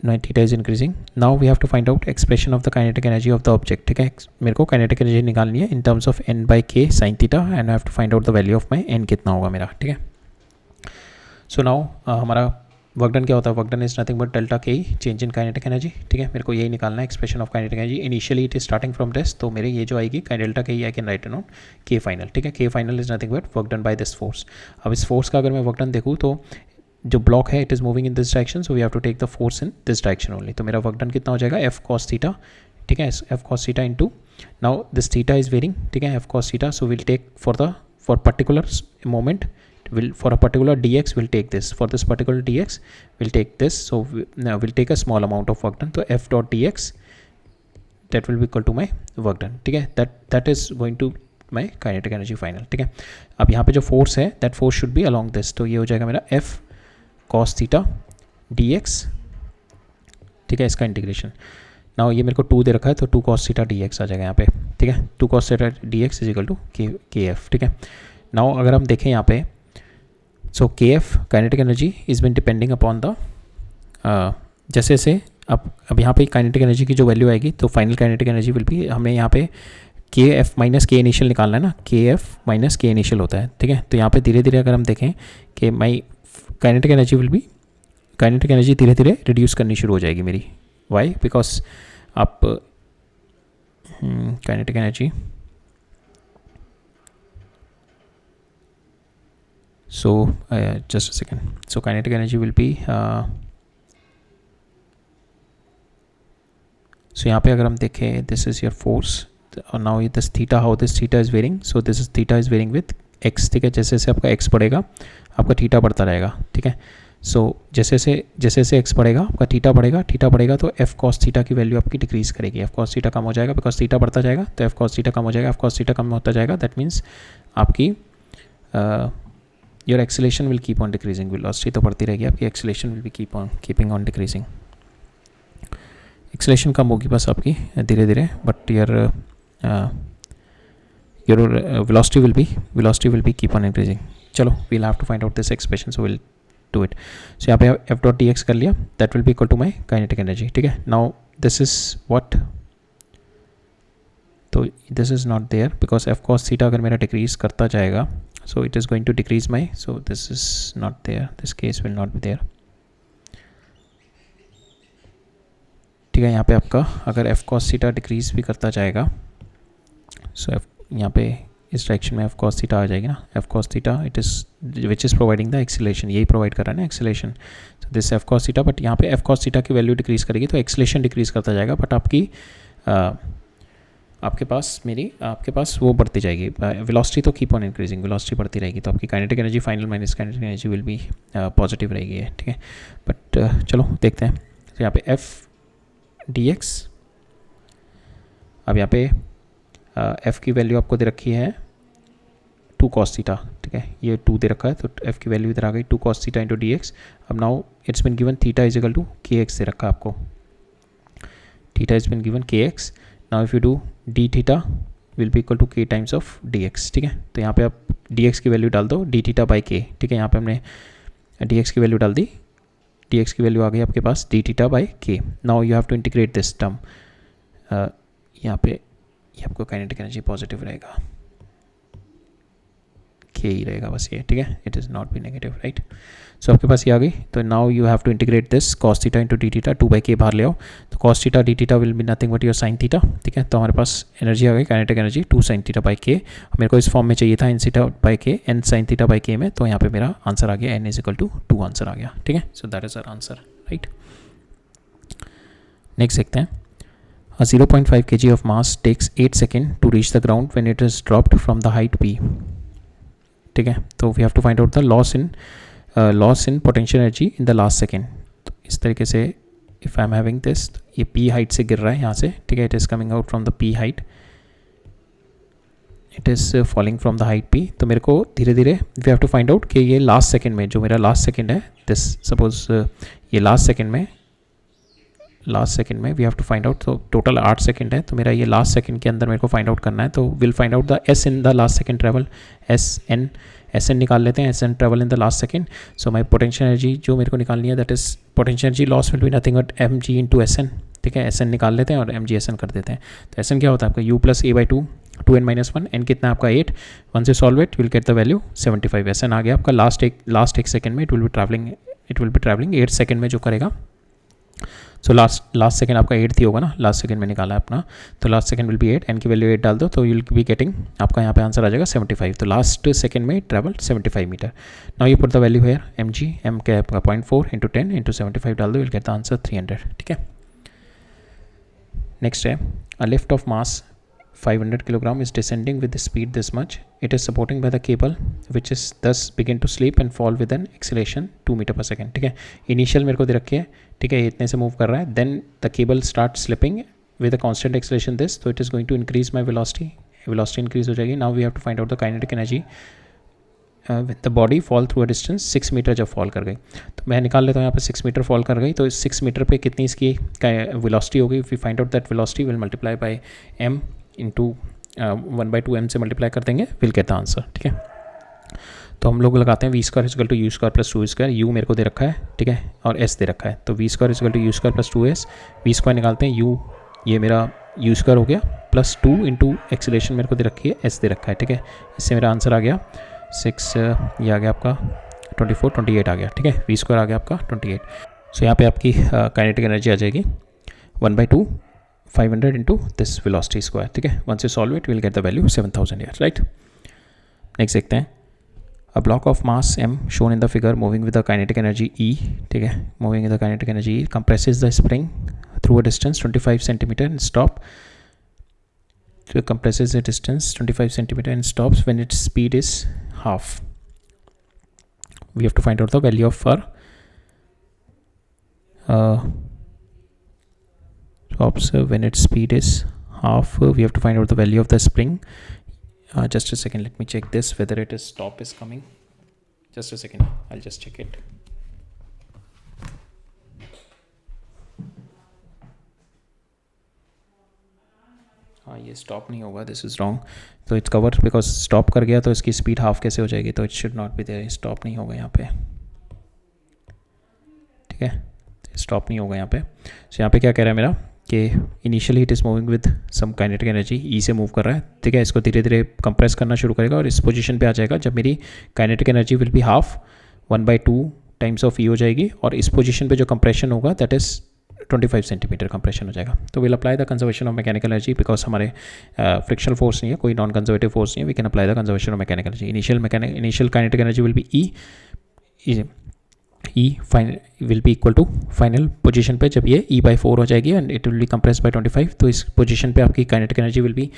My theta is increasing. Now we have to find out expression of the kinetic energy of the object. ठीक है. मेरे को काइनेटिक एनर्जी निकालनी है in terms of n/k sine theta and I have to find out the value of my n कितना होगा मेरा. ठीक है. सो नाउ हमारा वर्क डन क्या होता है, work done is nothing but delta के चेंज इन काइनेटिक एनर्जी. ठीक है. मेरे को यही निकालना है expression of kinetic energy. Initially it is starting from rest, तो मेरे ये जो आएगी डेल्टा के आई कैन राइट डाउन के फाइनल. ठीक है. के final is nothing but work done by this force. अब इस फोर्स का अगर मैं वर्क डन देखूँ तो जो ब्लॉक है it is moving in this direction, so we have to take the force in this direction only. तो मेरा वर्क डन कितना हो जाएगा एफ कॉस थीटा. ठीक है. F cos theta into now this theta is varying. ठीक है. F cos theta, so will take for particular moment for a particular dx we'll take this, for this particular dx we'll take this, so we'll take a small amount of work done. So f dot dx that will be equal to my work done. ठीक है. that is going to my kinetic energy final. ठीक है. अब यहाँ पे जो फोर्स है that force should be along this, तो ये हो जाएगा मेरा f cos theta dx. ठीक है. इसका इंटीग्रेशन नाउ ये मेरे को 2 दे रखा है, तो 2 cos theta dx आ जाएगा यहाँ पे. ठीक है. 2 cos theta dx is equal to kf. ठीक है. नाउ अगर हम देखें यहाँ पे, सो के F kinetic energy is been depending upon the जैसे जैसे अब यहाँ पे काइनेटिक एनर्जी की जो वैल्यू आएगी तो फाइनल काइनेटिक एनर्जी विल भी, हमें यहाँ पे के एफ माइनस के इनिशियल निकालना है ना. के एफ माइनस के इनिशियल होता है. ठीक है. तो यहाँ पे धीरे धीरे अगर हम देखें कि my kinetic energy will be, kinetic energy धीरे धीरे रिड्यूस करनी शुरू हो जाएगी मेरी. वाई, बिकॉज आप kinetic energy, so just a second, so kinetic energy will be so यहाँ पे अगर हम देखें this is your force और now this theta, how this theta is varying, so this is theta is varying with x. ठीक है. जैसे जैसे आपका x बढ़ेगा आपका थीटा बढ़ता रहेगा. ठीक है. सो जैसे जैसे x बढ़ेगा आपका थीटा बढ़ेगा तो f cos थीटा की वैल्यू आपकी डिक्रीज करेगी. f cos थीटा कम हो जाएगा बिकॉज थीटा बढ़ता जाएगा, तो f cos थीटा कम हो जाएगा. f cos थीटा कम होता जाएगा, दैट मीन्स आपकी your acceleration will keep on decreasing. Velocity तो बढ़ती रहेगी आपकी, acceleration will be keeping on decreasing. Acceleration कम होगी बस आपकी धीरे धीरे, but your velocity will be keep on increasing. चलो we'll have to find out this expression, so will do it. So यहाँ पे एफ डॉट डी एक्स कर लिया, that will be equal to my kinetic energy. ठीक है. नाउ दिस इज व्हाट, तो this is not there because F cos theta अगर मेरा डिक्रीज करता जाएगा, so it is going to decrease my, so this is not there, this case will not be there. ठीक है. यहाँ पे आपका अगर f cos थीटा डिक्रीज भी करता जाएगा, so f यहाँ पे इस डायरेक्शन में f cos थीटा आ जाएगी ना. f cos theta it is which is providing the acceleration, यही प्रोवाइड कर रहा है ना acceleration. so this f cos theta, but यहाँ पे f cos थीटा की वैल्यू डिक्रीज करेगी तो एक्सीलरेशन डिक्रीज करता जाएगा, बट आपके पास वो बढ़ती जाएगी. वेलोसिटी तो कीप ऑन इंक्रीजिंग, वेलोसिटी बढ़ती रहेगी, तो आपकी kinetic energy final minus kinetic energy will B positive रहेगी है. ठीक है. बट चलो देखते हैं. तो यहाँ पे एफ डी एक्स, अब यहाँ पे एफ़ की वैल्यू आपको दे रखी है 2 cos थीटा. ठीक है. ये 2 दे रखा है तो एफ़ की वैल्यू इधर आ गई 2 cos theta into D X. अब now it's been given theta is equal to K X दे रखा है आपको. Theta is been given K X. Now if you do D theta will be equal to K times of D X. ठीक है. तो यहाँ पे आप डी एक्स की वैल्यू डाल दो डी थीटा बाई के. ठीक है. यहाँ पे हमने dx की वैल्यू डाल दी, dx की वैल्यू आ गई आपके पास d theta by k. Now you have to integrate this term. यहाँ पे ये आपको काइनेटिक एनर्जी पॉजिटिव रहेगा, k ही रहेगा बस ये, ठीक है. It is not be negative, right. So आपके पास ये आ गई. तो now you have to integrate this cos theta into D theta, 2/k बाहर ले आओ. तो cos theta D theta will be nothing but your sin theta, ठीक है. तो हमारे पास एनर्जी आ गई kinetic energy 2 sin theta by k. मेरे को इस फॉर्म में चाहिए था n theta by k, n sin theta by k में. तो यहाँ पे मेरा आंसर आ गया n is equal to 2 answer आ गया, ठीक है. So that is our answer, right. Next देखते हैं. A 0.5 kg of mass takes 8 seconds to reach the ground when it is dropped from the height p. ठीक है. तो we have to find out the loss in potential energy in the last second. तो इस तरीके से if I am having this, ये p हाइट से गिर रहा है यहाँ से, ठीक है. It is coming out from the p height, it is falling from the height p. तो मेरे को धीरे धीरे we have to find out कि ये लास्ट सेकेंड में, जो मेरा लास्ट सेकेंड है दिस, सपोज ये लास्ट सेकेंड में we have to find out. तो टोटल 8 सेकेंड है, तो मेरा ये लास्ट सेकेंड के अंदर मेरे को फाइंड आउट करना है. तो will find out the S in the last second travel, S N निकाल लेते हैं, S N travel in the last second. So my potential energy जो मेरे को निकालनी है, that is potential energy loss will be nothing but M G into S N, ठीक है. एस एन निकाल लेते हैं और एम जी एस एन कर देते हैं. तो एस एन क्या होता है आपका u plus a by 2, 2n-1, n कितना आपका 8. 1 से solve it, will get the value 75. S N आ गया आपका लास्ट एक सेकेंड में. It will be travelling 8 second में जो करेगा. सो लास्ट सेकेंड आपका 8 ही होगा ना, लास्ट सेकेंड में निकाला है अपना. तो last second will be 8, N की वैल्यू 8 डाल दो तो यू विल बी गेटिंग, आपका यहाँ पे आंसर आ जाएगा 75. तो लास्ट सेकेंड में travel 75 metre. Now you put the value here, M G, M क्या है आपका 0.4 इंटू 10 इंटू 75 डाल दो, विल गेट द आंसर 300, ठीक है. नेक्स्ट है, a lift of mass 500 kilogram is descending with the speed this much. It is supporting by the cable which is thus begin to slip and fall with an acceleration 2 meter per second. ठीक है. इनिशियल मेरे को दे रखी है, ठीक है, इतने से मूव कर रहा है. Then the cable start slipping with a constant acceleration this, so it is going to increase my velocity increase हो जाएगी. Now we have to find out the kinetic energy with the body fall through a distance 6 metre जब फॉल कर गई. तो मैं निकाल लेता हूँ यहाँ पे 6 मीटर फॉल कर गई, तो इस 6 मीटर पे कितनी इसकी वेलोसिटी होगी. We find out that velocity will multiply by m into 1/2 m से मल्टीप्लाई कर देंगे, विल गेट द आंसर, ठीक है. तो हम लोग लगाते हैं v² equal to u² plus 2s². u मेरे को दे रखा है, ठीक है, और s दे रखा है. तो v² equal to u² plus 2s, v² निकालते हैं, u ये मेरा u² हो गया प्लस 2 इंटू एक्सीलरेशन मेरे को दे रखी है, s दे रखा है, ठीक है. इससे मेरा आंसर आ गया 6, ये आ गया आपका 24, 28 आ गया, ठीक है. v² आ गया आपका 28. सो यहाँ पे आपकी काइनेटिक एनर्जी आ जाएगी 1/2 500 इंटू दिस वेलोसिटी स्क्वायर, ठीक है. 1 से solve it, will get the value 7000 year, right. Next देखते हैं. A block of mass m shown in the figure moving with the kinetic energy E, ठीक है, moving with the kinetic energy E compresses the spring through a distance 25 centimeter and stop. So it compresses the distance 25 centimeter and stops when its speed is half. We have to find out the value of stops when its speed is half. We have to find out the value of the spring. Just a second, let me check this whether it is stop is coming. Just a second, I'll just check it. हाँ, ये स्टॉप नहीं होगा, दिस इज़ रॉन्ग. तो इट्स कवर बिकॉज स्टॉप कर गया तो इसकी स्पीड हाफ कैसे हो जाएगी. तो it should not be there, stop नहीं होगा यहाँ पे, ठीक है. स्टॉप नहीं होगा यहाँ पे. सो यहाँ पे क्या कह रहा है मेरा कि initially it is moving with some kinetic energy, E से मूव कर रहा है, ठीक है. इसको धीरे धीरे कंप्रेस करना शुरू करेगा और इस पोजीशन पे आ जाएगा जब मेरी kinetic energy will be half 1/2 times of E हो जाएगी. और इस पोजीशन पे जो कंप्रेशन होगा दैट इज़ 25 सेंटीमीटर कंप्रेशन हो जाएगा. तो will apply the conservation of mechanical energy because हमारे फ्रिक्शनल फोर्स नहीं है, कोई नॉन कंजर्वेटिव फोर्स नहीं है. We can apply the conservation of mechanical energy. Initial kinetic energy will be E final will be equal to final position पे जब ये E/4 हो जाएगी and it will be compress by 25. तो इस पोजीशन पे आपकी kinetic energy will be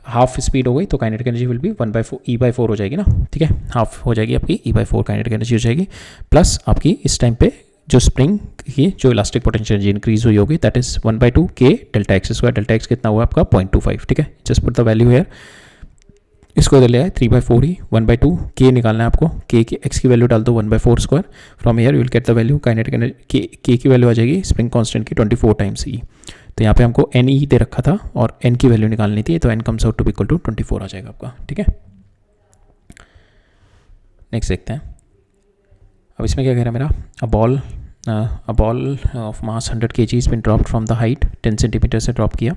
half speed हो गई, तो kinetic energy will B 1/4 E/4 हो जाएगी ना, ठीक है. हाफ हो जाएगी आपकी E/4 काइनेटिक एनर्जी हो जाएगी. प्लस आपकी इस टाइम पे जो स्प्रिंग की जो इलास्टिक पोटेंशियल एनर्जी इंक्रीज हुई होगी that is 1/2 K delta x square. Delta x कितना हुआ आपका 0.25, ठीक है. Just put the value hair, इसको दे लिया है 3/4 ही 1/2 K निकालना है आपको. K की x की वैल्यू डाल दो 1/4 square. From here you will get the value kinetic energy K की वैल्यू आ जाएगी स्प्रिंग कांस्टेंट की 24 टाइम्स E. तो यहाँ पे हमको n E दे रखा था और n की वैल्यू निकालनी थी, तो n comes out to be equal to 24 आ जाएगा आपका, ठीक है. नेक्स्ट देखते हैं. अब इसमें क्या कह रहा है मेरा, a ball of mass 100 kg has been dropped from the height 10 centimeter से ड्रॉप किया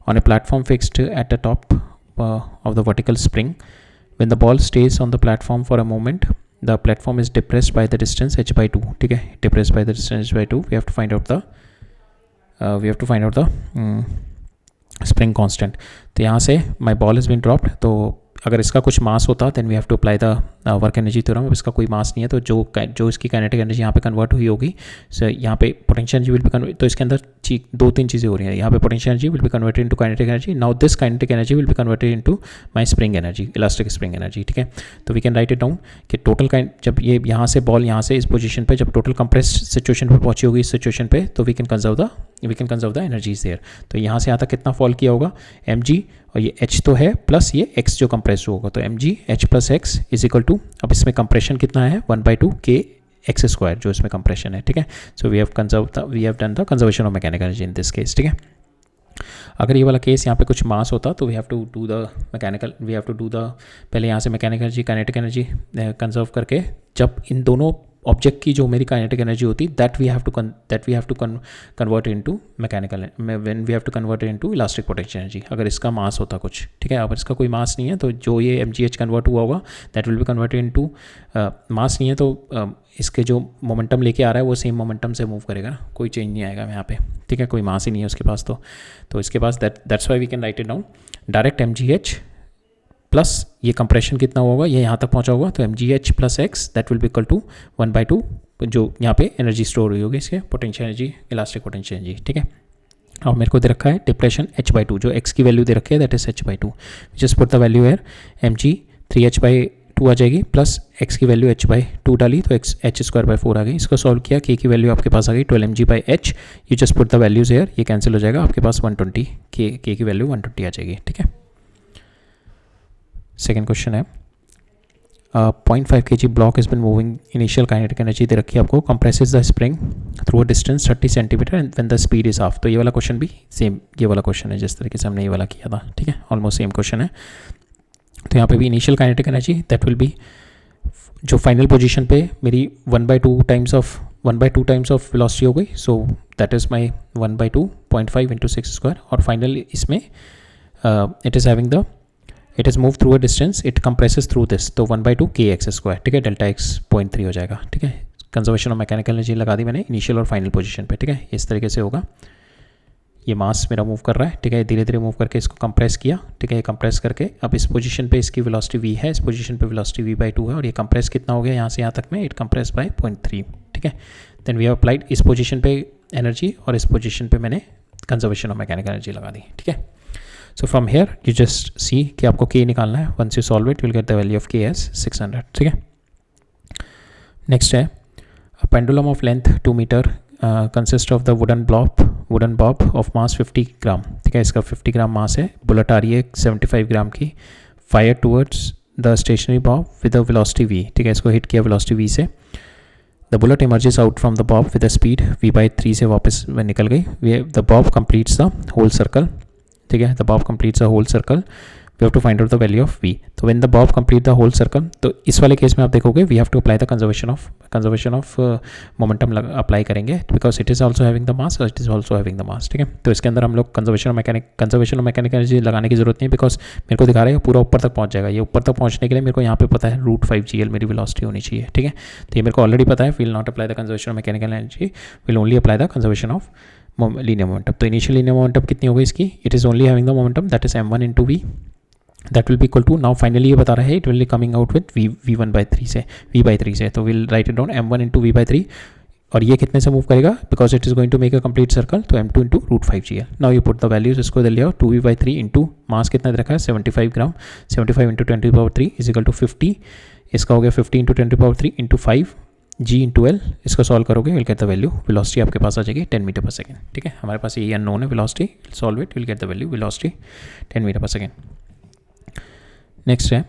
on a platform fixed at the top of the vertical spring. When the ball stays on the platform for a moment, the platform is depressed by the distance h by 2. ठीक है, depressed by the distance h by 2. We have to find out the spring constant. तो यहाँ से my ball has been dropped. तो अगर इसका कुछ मास होता then we have to apply the work energy theorem. अब इसका कोई मास नहीं है तो जो इसकी काइनेटिक एनर्जी यहाँ पे कन्वर्ट हुई होगी, सो यहाँ पे potential energy will B convert. तो इसके अंदर 2-3 चीज़ें हो रही हैं. यहाँ पे potential energy will be converted into kinetic energy. Now this kinetic energy will be converted into my spring energy, elastic spring energy. ठीक है, तो we can write it down कि टोटल जब ये यहाँ से बॉल यहाँ से इस पोजीशन पे जब टोटल कंप्रेस्ड सिचुएशन पे पहुंची होगी, इस सिचुएशन पे, तो we can conserve the energies there. तो यहाँ से यहाँ तक कितना फॉल किया होगा, mg, और ये h तो है प्लस ये x जो कंप्रेस होगा, तो mg h plus x is equal to, अब इसमें कंप्रेशन कितना है 1/2 k x स्क्वायर जो इसमें कंप्रेशन है. ठीक है, so we have done the conservation of mechanical energy in this case. ठीक है, अगर ये वाला केस यहाँ पे कुछ मास होता तो we have to do the पहले यहाँ से mechanical energy kinetic energy conserve करके, जब इन दोनों ऑब्जेक्ट की जो मेरी काइनेटिक एनर्जी होती that we have to convert into mechanical, when we have to convert into elastic potential energy, अगर इसका मास होता कुछ. ठीक है, अगर इसका कोई मास नहीं है तो जो ये mgh कन्वर्ट हुआ होगा that will be converted into, mass नहीं है तो इसके जो मोमेंटम लेके आ रहा है वो सेम मोमेंटम से मूव करेगा ना, कोई चेंज नहीं आएगा यहाँ पे. ठीक है, कोई मास ही नहीं है उसके पास, तो इसके पास that's why we can write it down direct mgh plus ये कंप्रेशन कितना होगा, ये यहाँ तक पहुँचा होगा, तो mgh plus x that will be equal to 1/2 जो यहाँ पे एनर्जी स्टोर हुई होगी इसके potential energy, elastic potential energy. ठीक है, और मेरे को दे रखा है डिप्रेशन h/2, जो x की वैल्यू दे रखी है that is h/2. Just put the value है mg 3h/2 आ जाएगी, प्लस x की वैल्यू h/2 डाली तो h²/4 आ गई. इसको सॉल्व किया, k की वैल्यू आपके पास आ गई 12mg/h. You just put the values here, ये कैंसिल हो जाएगा, आपके पास 120 k की वैल्यू 120 आ जाएगी. ठीक है, सेकेंड क्वेश्चन है 0.5 kg block is been moving, initial kinetic energy दे रखी है आपको, compresses the spring through a distance 30 centimetre and when the speed is half. तो ये वाला क्वेश्चन भी सेम ये वाला क्वेश्चन है जिस तरीके से हमने ये वाला किया था. ठीक है, ऑलमोस्ट सेम क्वेश्चन है. तो यहाँ पे भी initial kinetic energy that will B, जो फाइनल पोजीशन पे मेरी 1/2 टाइम्स ऑफ वेलोसिटी हो गई, so that is my 1/2 0.5 into 6², और फाइनल इसमें it is moved through a distance, it compresses through this, तो 1/2 kx². ठीक है, डेल्टा x 0.3 हो जाएगा. ठीक है, कंजर्वेशन ऑफ मैकेनिकल एनर्जी लगा दी मैंने इनिशियल और फाइनल पोजीशन पे. ठीक है, इस तरीके से होगा. ये मास मेरा मूव कर रहा है. ठीक है, धीरे धीरे मूव करके इसको कंप्रेस किया. ठीक है, ये कंप्रेस करके अब इस पोजीशन पे इसकी वेलोसिटी v है, इस पोजीशन पे वेलोसिटी v/2 है, और ये कंप्रेस कितना हो गया यहाँ से यहाँ तक में, इट कंप्रेस बाय 0.3. ठीक है, देन वी हैव अप्लाइड इस पोजीशन पे एनर्जी, और इस पोजीशन पे मैंने कंजर्वेशन ऑफ मैकेनिकल एनर्जी लगा दी. ठीक है, so from here you just see कि आपको k निकालना है. Once you solve it you will get the value of k as 600. ठीक है, नेक्स्ट है pendulum of length 2 metre consist of the wooden bob of mass 50 gram. ठीक है, इसका 50 ग्राम मास है. बुलेट आ रही है 75 ग्राम की, fire towards the stationary bob with the velocity v. ठीक है, इसको हिट किया वेलोसिटी v से. The bullet emerges out from the bob with the speed v/3 से वापस निकल गई. The bob completes the whole circle. ठीक है, the bob completes the whole circle, we have to find out the value of v. तो when the bob complete the whole circle, तो इस वाले केस में आप देखोगे we have to apply the conservation of momentum apply करेंगे, because it is also having the mass और it is also having the mass. ठीक है, तो इसके अंदर हम लोग कंजर्वेशन ऑफ मैकेनिकल एनर्जी लगाने की जरूरत नहीं है, बिकॉज मेरे को दिखा रहा है पूरा ऊपर तक पहुंच जाएगा. ये ऊपर तक पहुंचने के लिए मेरे को यहाँ पे पता है √5 मेरी वेलोसिटी होनी चाहिए. ठीक है, तो ये मेरे को ऑलरेडी पता है. Will not apply the conservation of mechanical energy, will only apply the conservation of linear momentum. तो इनिशियल लीनियर मोमेंटम कितनी हो गई इसकी, it is only having the momentum that is m1 into v, that will be equal to, now finally ये बता रहा है it will be coming out with v/3 से, तो will write it down m1 into v/3, और ये कितने से मूव करेगा, because it is going to make a complete circle, तो m2 into √5 now you put the values, इसको दे लिया 2v/3 इंटू मास कितना दे रखा है 75 ग्राम, 75 इंटू 10⁻³ इज इक्वल टू 50. इसका हो गया 50 into 10⁻³ into 5 g into l. इसको सॉल्व करोगे will get the value, velocity आपके पास आ जाएगी 10 मीटर पर सेकेंड. ठीक है, हमारे पास ये अननोन है velocity, solve it will get the value velocity 10 metre पर सेकेंड. नेक्स्ट है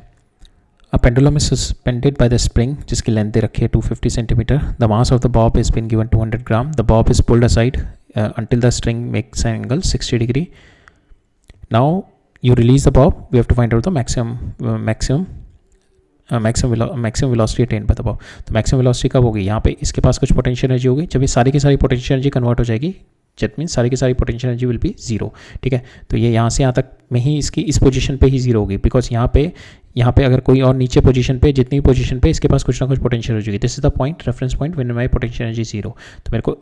a pendulum is suspended by the spring, जिसकी लेंथ दे रखी है 250 centimetre. The mass of the bob is been given 200 gram. The bob is pulled aside until the string makes an angle 60 degree. Now you release the bob, we have to find out the maximum maximum velocity attain बता पाओ। तो मैक्सिमम वेलोसिटी कब होगी, यहाँ पे इसके पास कुछ पोटेंशियल एनर्जी होगी, जब ये सारी की सारी पोटेंशियल एनर्जी कन्वर्ट हो जाएगी, दैट मीन्स सारी की सारी potential energy will be zero. ठीक है, तो ये यहाँ से यहाँ तक में ही इसकी इस पोजीशन पे ही जीरो होगी, बिकॉज यहाँ पे अगर कोई और नीचे पोजीशन पे, जितनी पोजीशन पे इसके पास कुछ ना कुछ पोटेंशियल एनर्जी होगी। This is the point, reference point when my potential energy zero. तो मेरे को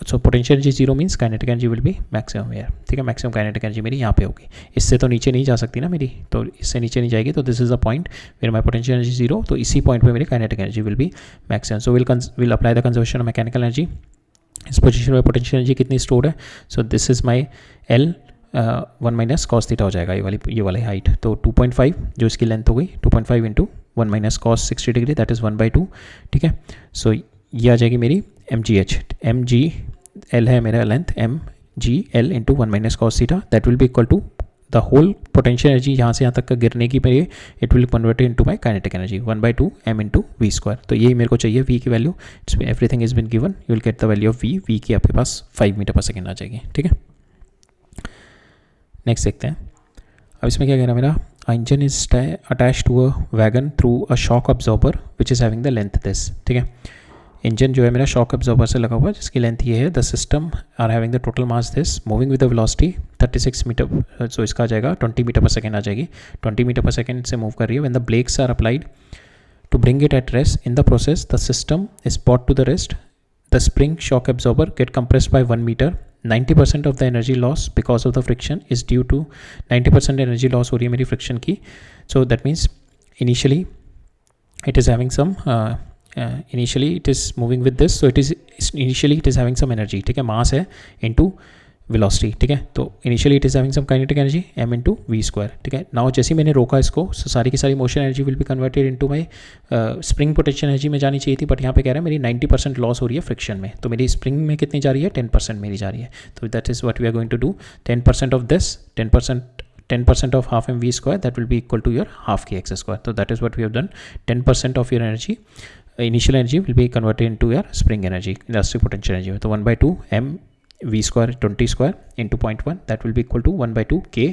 so potential energy zero means kinetic energy will be maximum here. ठीक है, मैक्सिमम काइनेटिक एनर्जी मेरी यहाँ पे होगी, इससे तो नीचे नहीं जा सकती ना मेरी, तो इससे नीचे नहीं जाएगी। तो this is the point where my potential energy zero, तो इसी पॉइंट पे मेरी kinetic energy will be maximum. So will apply the conservation of mechanical energy. इस पोजीशन में पोटेंशियल एनर्जी कितनी स्टोर्ड है, so this is my L 1 minus cos theta हो जाएगा, ये वाली हाइट। तो 2.5 जो इसकी लेंथ हो गई, 2.5 into 1 minus cos 60 degree, that is 1/2। ठीक है, सो ये आ जाएगी मेरी MGH, MGL है मेरा length, MGL into 1 minus cos theta, that will be equal to the whole potential energy यहाँ से यहाँ तक का गिरने की मेरी, it will convert into my kinetic energy 1/2 m into we square. तो यही मेरे को चाहिए v की value, everything is been given, you will get the value of v की आपके पास 5 मीटर पर सेकेंड आ जाएगी। ठीक है, नेक्स्ट देखते हैं। अब इसमें क्या कह रहा है मेरा, engine is attach to a wagon through a shock absorber which is having the length this. ठीक है, इंजन जो है मेरा शॉक अब्जॉर्बर से लगा हुआ है, जिसकी लेंथ ये है। The system are having the total mass this, moving with the velocity 36 metre, so इसका आ जाएगा 20 मीटर पर सेकेंड आ जाएगी, 20 मीटर पर सेकेंड से मूव कर रही है। When the brakes are applied to bring it at rest, in the process the system is brought to the rest, the spring shock absorber get compressed by 1 meter, 90% of the energy loss because of the friction is due to 90% energy loss हो रही है मेरी फ्रिक्शन की। so that means initially it is having some initially it is moving with this, so initially it is having some energy। ठीक है, मास है into वेलोसिटी। ठीक है, तो initially it is having some kinetic energy m into we square. ठीक है, नाउ जैसे मैंने रोका इसको, सारी की सारी motion energy will be converted into my spring potential energy में जानी चाहिए थी, बट यहाँ पे कह रहा है मेरी 90% लॉस हो रही है फ्रिक्शन में। तो मेरी स्प्रिंग में कितनी जा रही है, 10% मेरी जा रही है। तो that is what we are going to do, 10% of this, 10% of half mv square, that will be equal to your half kx square. So that is what we have done, 10% of your energy, initial energy will be converted into your spring energy, elastic potential energy। तो 1/2 m v square 20 square into 0.1, that will be equal to 1/2 k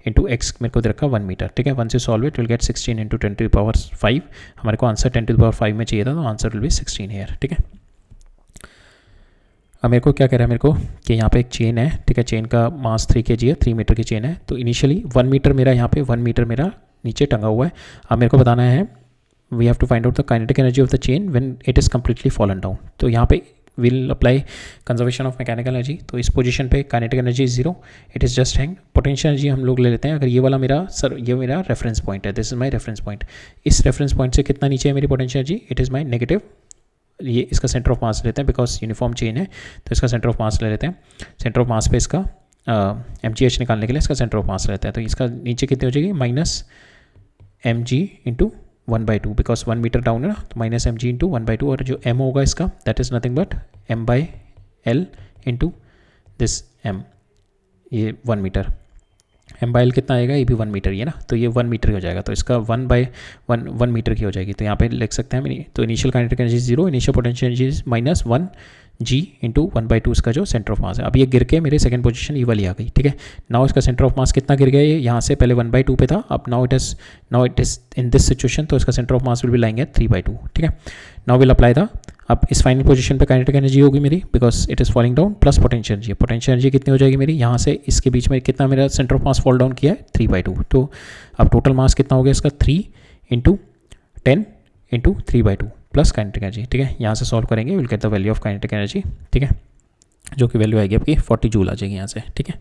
into x, मेरे को दे रखा 1 मीटर। ठीक है, 1 से solve it will gate 16 into 10 to the power 5। हमारे को आंसर 10 to the power 5 में चाहिए था, तो आंसर विल बी 16 हेयर। ठीक है, अब मेरे को क्या कह रहा है मेरे को कि यहाँ पे एक चेन है। ठीक है, चेन का मास 3 kg है, 3 मीटर की चेन है। तो इनिशियली 1 मीटर मेरा यहाँ पे 1 मीटर मेरा नीचे टंगा हुआ है। अब मेरे को बताना है, we have to find out the kinetic energy of the chain when it is completely fallen down. तो यहाँ पे will apply conservation of mechanical energy. तो इस पोजीशन पे kinetic energy is zero, it is just hang. Potential energy हम लोग ले लेते हैं, अगर ये वाला मेरा ये मेरा रेफरेंस पॉइंट है, this is my reference point. इस रेफरेंस पॉइंट से कितना नीचे है मेरी potential energy, it is my negative, ये इसका सेंटर ऑफ मास लेते हैं, बिकॉज यूनिफॉर्म चेन है तो इसका सेंटर ऑफ मास ले लेते हैं। सेंटर ऑफ मास पे इसका MGH निकालने के लिए इसका सेंटर ऑफ मास लेते हैं। तो इसका नीचे कितनी हो जाएगी, minus mg into 1/2, because 1 meter down है ना, तो माइनस mg इंटू 1/2, और जो m होगा इसका that is nothing but m/l into this m, ये 1 मीटर। m/l कितना आएगा, ये भी 1 मीटर ही है ना, तो ये 1 मीटर की हो जाएगा। तो इसका 1/1 मीटर की हो जाएगी। तो यहाँ पे लिख सकते हैं मेरी, तो initial kinetic energy zero, initial potential energy minus 1g into 1/2 इसका जो सेंटर ऑफ मास है। अब ये गिर के मेरे सेकंड पोजीशन ये वाली आ गई। ठीक है, नाउ इसका सेंटर ऑफ मास कितना गिर गया, ये यहाँ से पहले 1/2 पे था, अब now it is in this situation, तो इसका centre of mass will be lying at 3/2। ठीक है, नाउ विल अप्लाई द, अब इस फाइनल पोजीशन पे काइनेटिक एनर्जी होगी मेरी, because it is falling down, plus potential energy. Potential energy कितनी हो जाएगी मेरी, यहाँ से इसके बीच में कितना मेरा centre of mass fall down किया है, 3/2। तो अब टोटल मास कितना हो गया इसका, 3 into 10 into 3/2 plus kinetic energy. ठीक है, यहाँ से सॉल्व करेंगे, will get the value of kinetic energy. ठीक है, जो कि वैल्यू आएगी आपकी 40 जूल आ जाएगी यहाँ से। ठीक है,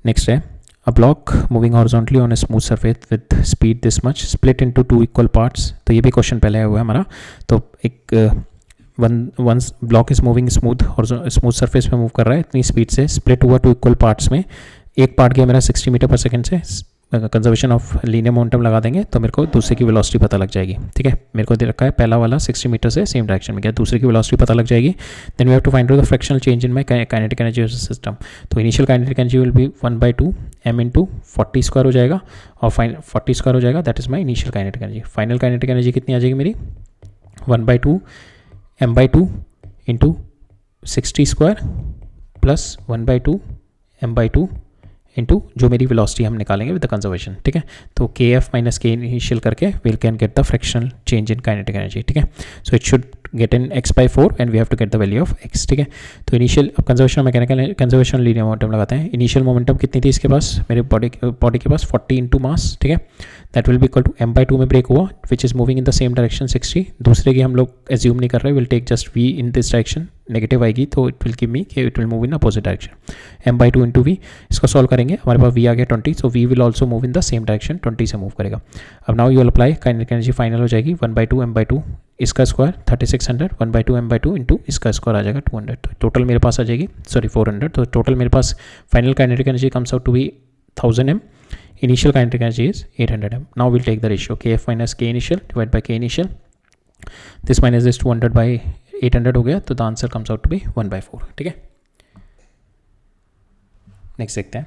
नेक्स्ट है, a block moving horizontally on a smooth surface with speed this much split into 2 equal parts। तो ये भी क्वेश्चन पहले आया हुआ है हमारा। तो एक one block is moving smooth surface पे मूव कर रहा है इतनी स्पीड से, स्प्लिट हुआ 2 इक्वल पार्ट्स में। एक पार्ट गया मेरा 60 मीटर पर सेकेंड से, कंजर्वेशन ऑफ लीनियर मोमेंटम लगा देंगे तो मेरे को दूसरे की वेलोसिटी पता लग जाएगी। ठीक है, मेरे को दे रखा है पहला वाला 60 मीटर से सेम डायरेक्शन में गया, दूसरे की वेलोसिटी पता लग जाएगी। Then we have to find out the fractional change in my kinetic energy of the system. तो initial kinetic energy will be 1/2 m into 40 square हो जाएगा, और 40 स्क्वायर हो जाएगा, that is my initial kinetic energy. Final kinetic energy कितनी आ जाएगी मेरी, 1/2 m/2 into 60 square plus 1/2 m/2 into जो मेरी वेलोसिटी हम निकालेंगे विद द कंजर्वेशन, ठीक है। तो K F minus K initial करके we can get the fractional change in kinetic energy, ठीक है। So it should get in x/4 and we have to get the value of x, ठीक है। तो इनिशियल अब conservation mechanical conservation linear momentum लगाते हैं। इनिशियल मोमेंटम कितनी थी इसके पास, मेरे बॉडी के पास 40 इंटू मास, ठीक है। That will be equal to m/2 में ब्रेक हुआ which is moving in the same direction 60। दूसरे की हम लोग एज्यूम नहीं कर रहे, will take just v in this direction, negative आएगी तो इट विल गिव मी कि it will move in opposite direction. m/2 into v, इसको सॉल्व करेंगे, हमारे पास v आ गया 20, so v will also move in the same direction, 20 से मूव करेगा। अब now you will apply kinetic energy, final हो जाएगी 1/2 m/2 इसका स्क्वायर 3600, 1/2 m/2 इंटू इसका स्क्वायर आ जाएगा 200, तो टोटल मेरे पास आ जाएगी 400। तो टोटल मेरे पास final kinetic energy comes out to be 1000 m, initial kinetic energy is 800 m. Now we'll take the ratio kf minus k initial divided by k initial, this minus this 200 by 800 हो गया, तो the answer comes out to be 1/4, ठीक है। नेक्स्ट देखते हैं,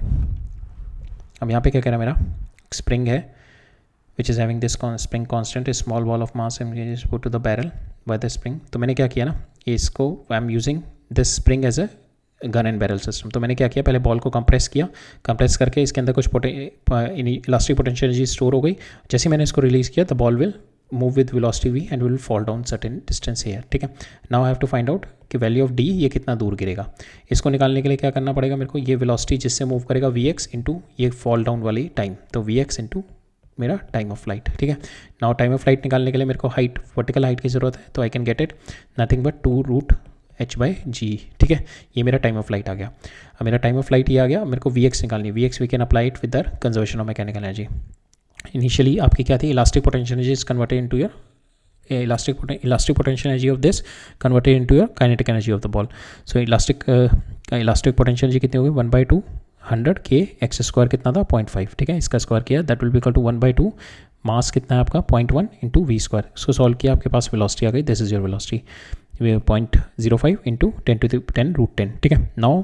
अब यहाँ पे क्या कह रहा है, मेरा स्प्रिंग है which is having this spring constant, a small ball of mass is put to the barrel by the spring। तो मैंने क्या किया ना, इसको I am using this spring as a gun and barrel system. तो मैंने क्या किया, पहले बॉल को कंप्रेस किया, कंप्रेस करके इसके अंदर कुछ इलास्टिक पोटेंशियल एनर्जी स्टोर हो गई। जैसे मैंने इसको रिलीज़ किया, the ball will move with velocity v and will fall down certain distance here, ठीक है। Now I have to find out कि वैल्यू ऑफ d ये कितना दूर गिरेगा। इसको निकालने के लिए क्या करना पड़ेगा मेरे को, ये वेलोसिटी जिससे मूव करेगा vx इंटू ये फॉल डाउन वाली टाइम, तो vx इंटू मेरा टाइम ऑफ फ्लाइट, ठीक है। नाउ टाइम ऑफ फ्लाइट निकालने के लिए मेरे को हाइट, वर्टिकल हाइट की ज़रूरत है, तो I can get it nothing but 2√h/g, ठीक है। ये मेरा टाइम ऑफ फ्लाइट आ गया। अब मेरा टाइम ऑफ फ्लाइट ये आ गया, मेरे को vx निकालनी है। vx we can apply it with the conservation of mechanical energy. Initially आपकी क्या थी, elastic potential energy is converted into your elastic potential energy of this converted into your kinetic energy of the ball. So elastic potential energy कितनी होगी, 1/2 100 k एक्स स्क्वायर कितना था 0.5, ठीक है। इसका स्क्वायर किया, that will be equal to 1/2 mass कितना है आपका 0.1 इंटू वी स्क्वायर। इसको सॉल्व किया, आपके पास वेलोसिटी आ गई, this is your velocity 0.05 into 10^10, ठीक है। Now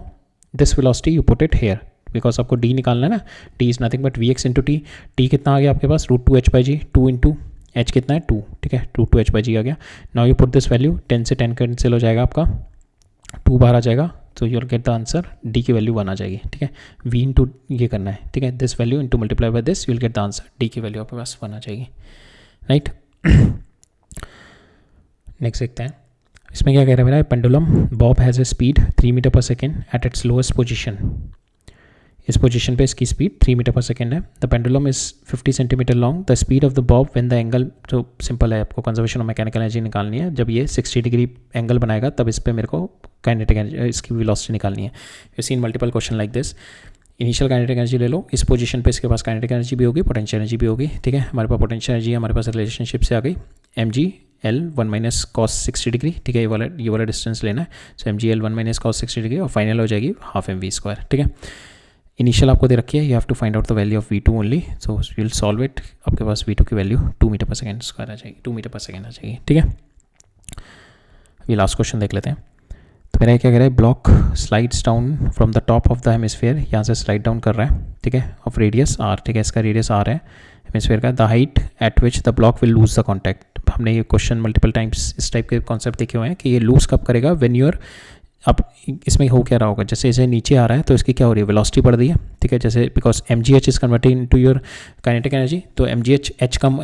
this velocity you put it here, because आपको d निकालना है ना, d is nothing but vx into t कितना आ गया आपके पास √2h/g, 2 इंटू h कितना है 2, ठीक है, √2h/g आ गया। Now you put this value, 10 से 10 कैंसिल हो जाएगा, आपका 2 बाहर आ जाएगा, तो you will get the answer, d की वैल्यू 1 आ जाएगी, ठीक है। v इंटू ये करना है, ठीक है, this value into multiply by this, you will get the answer, d की वैल्यू आपके पास 1 आ जाएगी, राइट। नेक्स्ट देखते हैं, इसमें क्या कह रहा है मेरा, pendulum bob has a speed 3 metre पर second at its lowest position. इस पोजीशन पे इसकी स्पीड 3 मीटर पर सेकेंड है। The pendulum is 50 centimetre long, the speed of the bob when the angle, जो सिंपल है, आपको कंजर्वेशन ऑफ मैकेनिकल एनर्जी निकालनी है। जब ये 60 डिग्री एंगल बनाएगा तब इस पर मेरे को काइनेटिक एनर्जी, इसकी वेलोसिटी निकालनी है। You seen multiple question like this. Initial kinetic energy ले लो, इस पोजीशन पे इसके पास काइनेटिक एनर्जी भी होगी, पोटेंशियल एनर्जी भी होगी, ठीक है। हमारे पास पोटेंशियल एनर्जी हमारे पास रिलेशनशिप से आ गई, mg/L 1 माइनस कॉस 60 डिग्री, ठीक है। ये वाला डिस्टेंस लेना है, सो mg/L 1 माइनस कॉस 60 डिग्री, और फाइनल हो जाएगी हाफ mv², ठीक है। इनिशियल आपको दे रखी है, you have to find out the value of v2 only, so you will solve it. आपके पास v2 की वैल्यू 2 मीटर पर सेकेंड स्क्वायर आ जाएगी, 2 मीटर पर सेकेंड आ जाएगी, ठीक है। ये लास्ट क्वेश्चन देख लेते हैं। तो मेरा क्या कह रहा है, block slides down from the top of the hemisphere, यहाँ से स्लाइड डाउन कर रहा है, ठीक है, ऑफ रेडियस r, ठीक है, इसका रेडियस r है हेमिस्फीयर का। The height eight which the block will lose the contact. हमने ये क्वेश्चन मल्टीपल टाइम्स इस टाइप के कॉन्सेप्ट देखे हुए हैं कि ये लूज कब करेगा, व्हेन यूर, अब इसमें हो क्या रहा होगा, जैसे इसे नीचे आ रहा है तो इसकी क्या हो रही है, वेलोसिटी बढ़ रही है, ठीक है। जैसे because mgh is converted into your kinetic energy, तो mgh कम,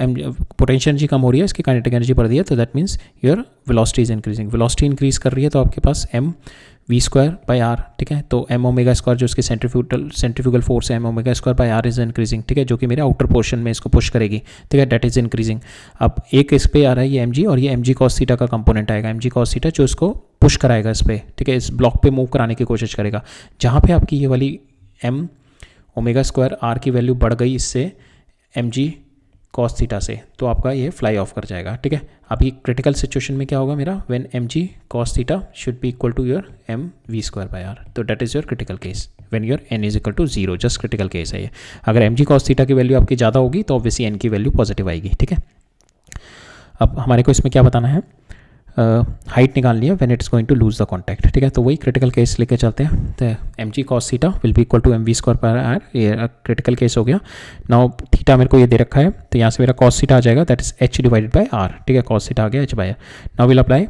पोटेंशियल एनर्जी कम हो रही है, इसकी काइनेटिक एनर्जी बढ़ रही है, तो that means your velocity is increasing. Velocity increase कर रही है तो आपके पास mv²/r, ठीक है। तो m⍵² जो इसकी सेंट्रीफ्यूगल फोर्स है, m⍵²/r इज इंक्रीजिंग, ठीक है, जो कि मेरे आउटर पोर्शन में इसको पुश करेगी, ठीक है, दैट इज इंक्रीजिंग। अब एक इस पे आ रहा है ये mg, और ये mg cos थीटा का कंपोनेंट आएगा, mg cos थीटा जो इसको पुश कराएगा इस पर, ठीक है, इस ब्लॉक पे मूव कराने की कोशिश करेगा। जहाँ पे आपकी ये वाली m⍵²r की वैल्यू बढ़ गई इससे mg cos थीटा से, तो आपका ये फ्लाई ऑफ कर जाएगा, ठीक है। अभी क्रिटिकल सिचुएशन में क्या होगा मेरा, when mg cos theta should be equal to your mv²/r, तो that is your critical case when your n is equal to 0, just critical case है ये। अगर mg cos थीटा की वैल्यू आपकी ज़्यादा होगी तो ऑब्वियसली n की वैल्यू पॉजिटिव आएगी, ठीक है। अब हमारे को इसमें क्या बताना है, हाइट निकालनी है when it's going to lose the contact, ठीक है। तो वही क्रिटिकल केस लेके चलते हैं, तो mg cos theta will be equal to mv²/r, ये क्रिटिकल केस हो गया। नाउ थीटा मेरे को ये दे रखा है, तो यहाँ से मेरा cos थीटा आ जाएगा, दैट इज h/r, ठीक है, cos थीटा आ गया h/r। नाउ विल अप्लाई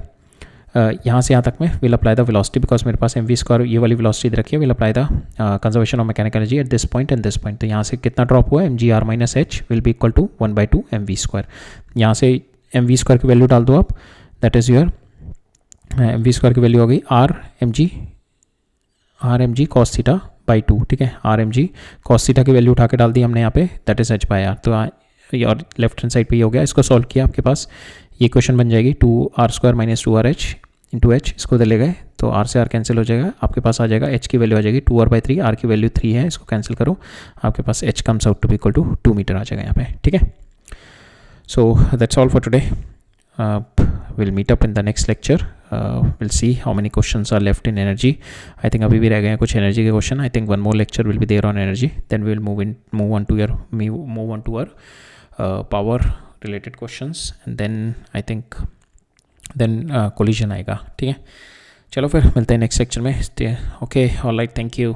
यहाँ से यहाँ तक में will apply the velocity, because मेरे पास mv² ये वाली वेलोसिटी दे रखी है, will apply the conservation of mechanical energy at this point and this point. तो यहाँ से कितना ड्रॉप हुआ है, mgr minus H will be equal to 1/2 mv²। यहाँ से mv² की वैल्यू डाल दो आप, दैट इज़ योर mv² की वैल्यू हो गई R M G cos theta by 2, ठीक है। R M G cos theta की वैल्यू उठा के डाल दी हमने यहाँ पे, that is h by R. तो और लेफ्ट हैंड साइड पे ये हो गया, इसको सॉल्व किया आपके पास ये क्वेश्चन बन जाएगी 2r² minus 2rh into H, इसको उधर ले गए तो r से r कैंसिल हो जाएगा, आपके पास आ जाएगा h की वैल्यू आ जाएगी 2r/3, r की वैल्यू 3 है, इसको कैंसिल करो, आपके पास h comes out to be equal to 2 metre आ जाएगा यहाँ पे, ठीक है। So that's all for today, we'll meet up in the next lecture, we'll see how many questions are left in energy. I think अभी भी रह गए हैं कुछ energy के question. I think one more lecture will be there on energy, then we'll move on to our power related questions, and then I think collision आएगा, ठीक है। चलो फिर मिलते हैं नेक्स्ट लेक्चर में। Okay, alright, thank you.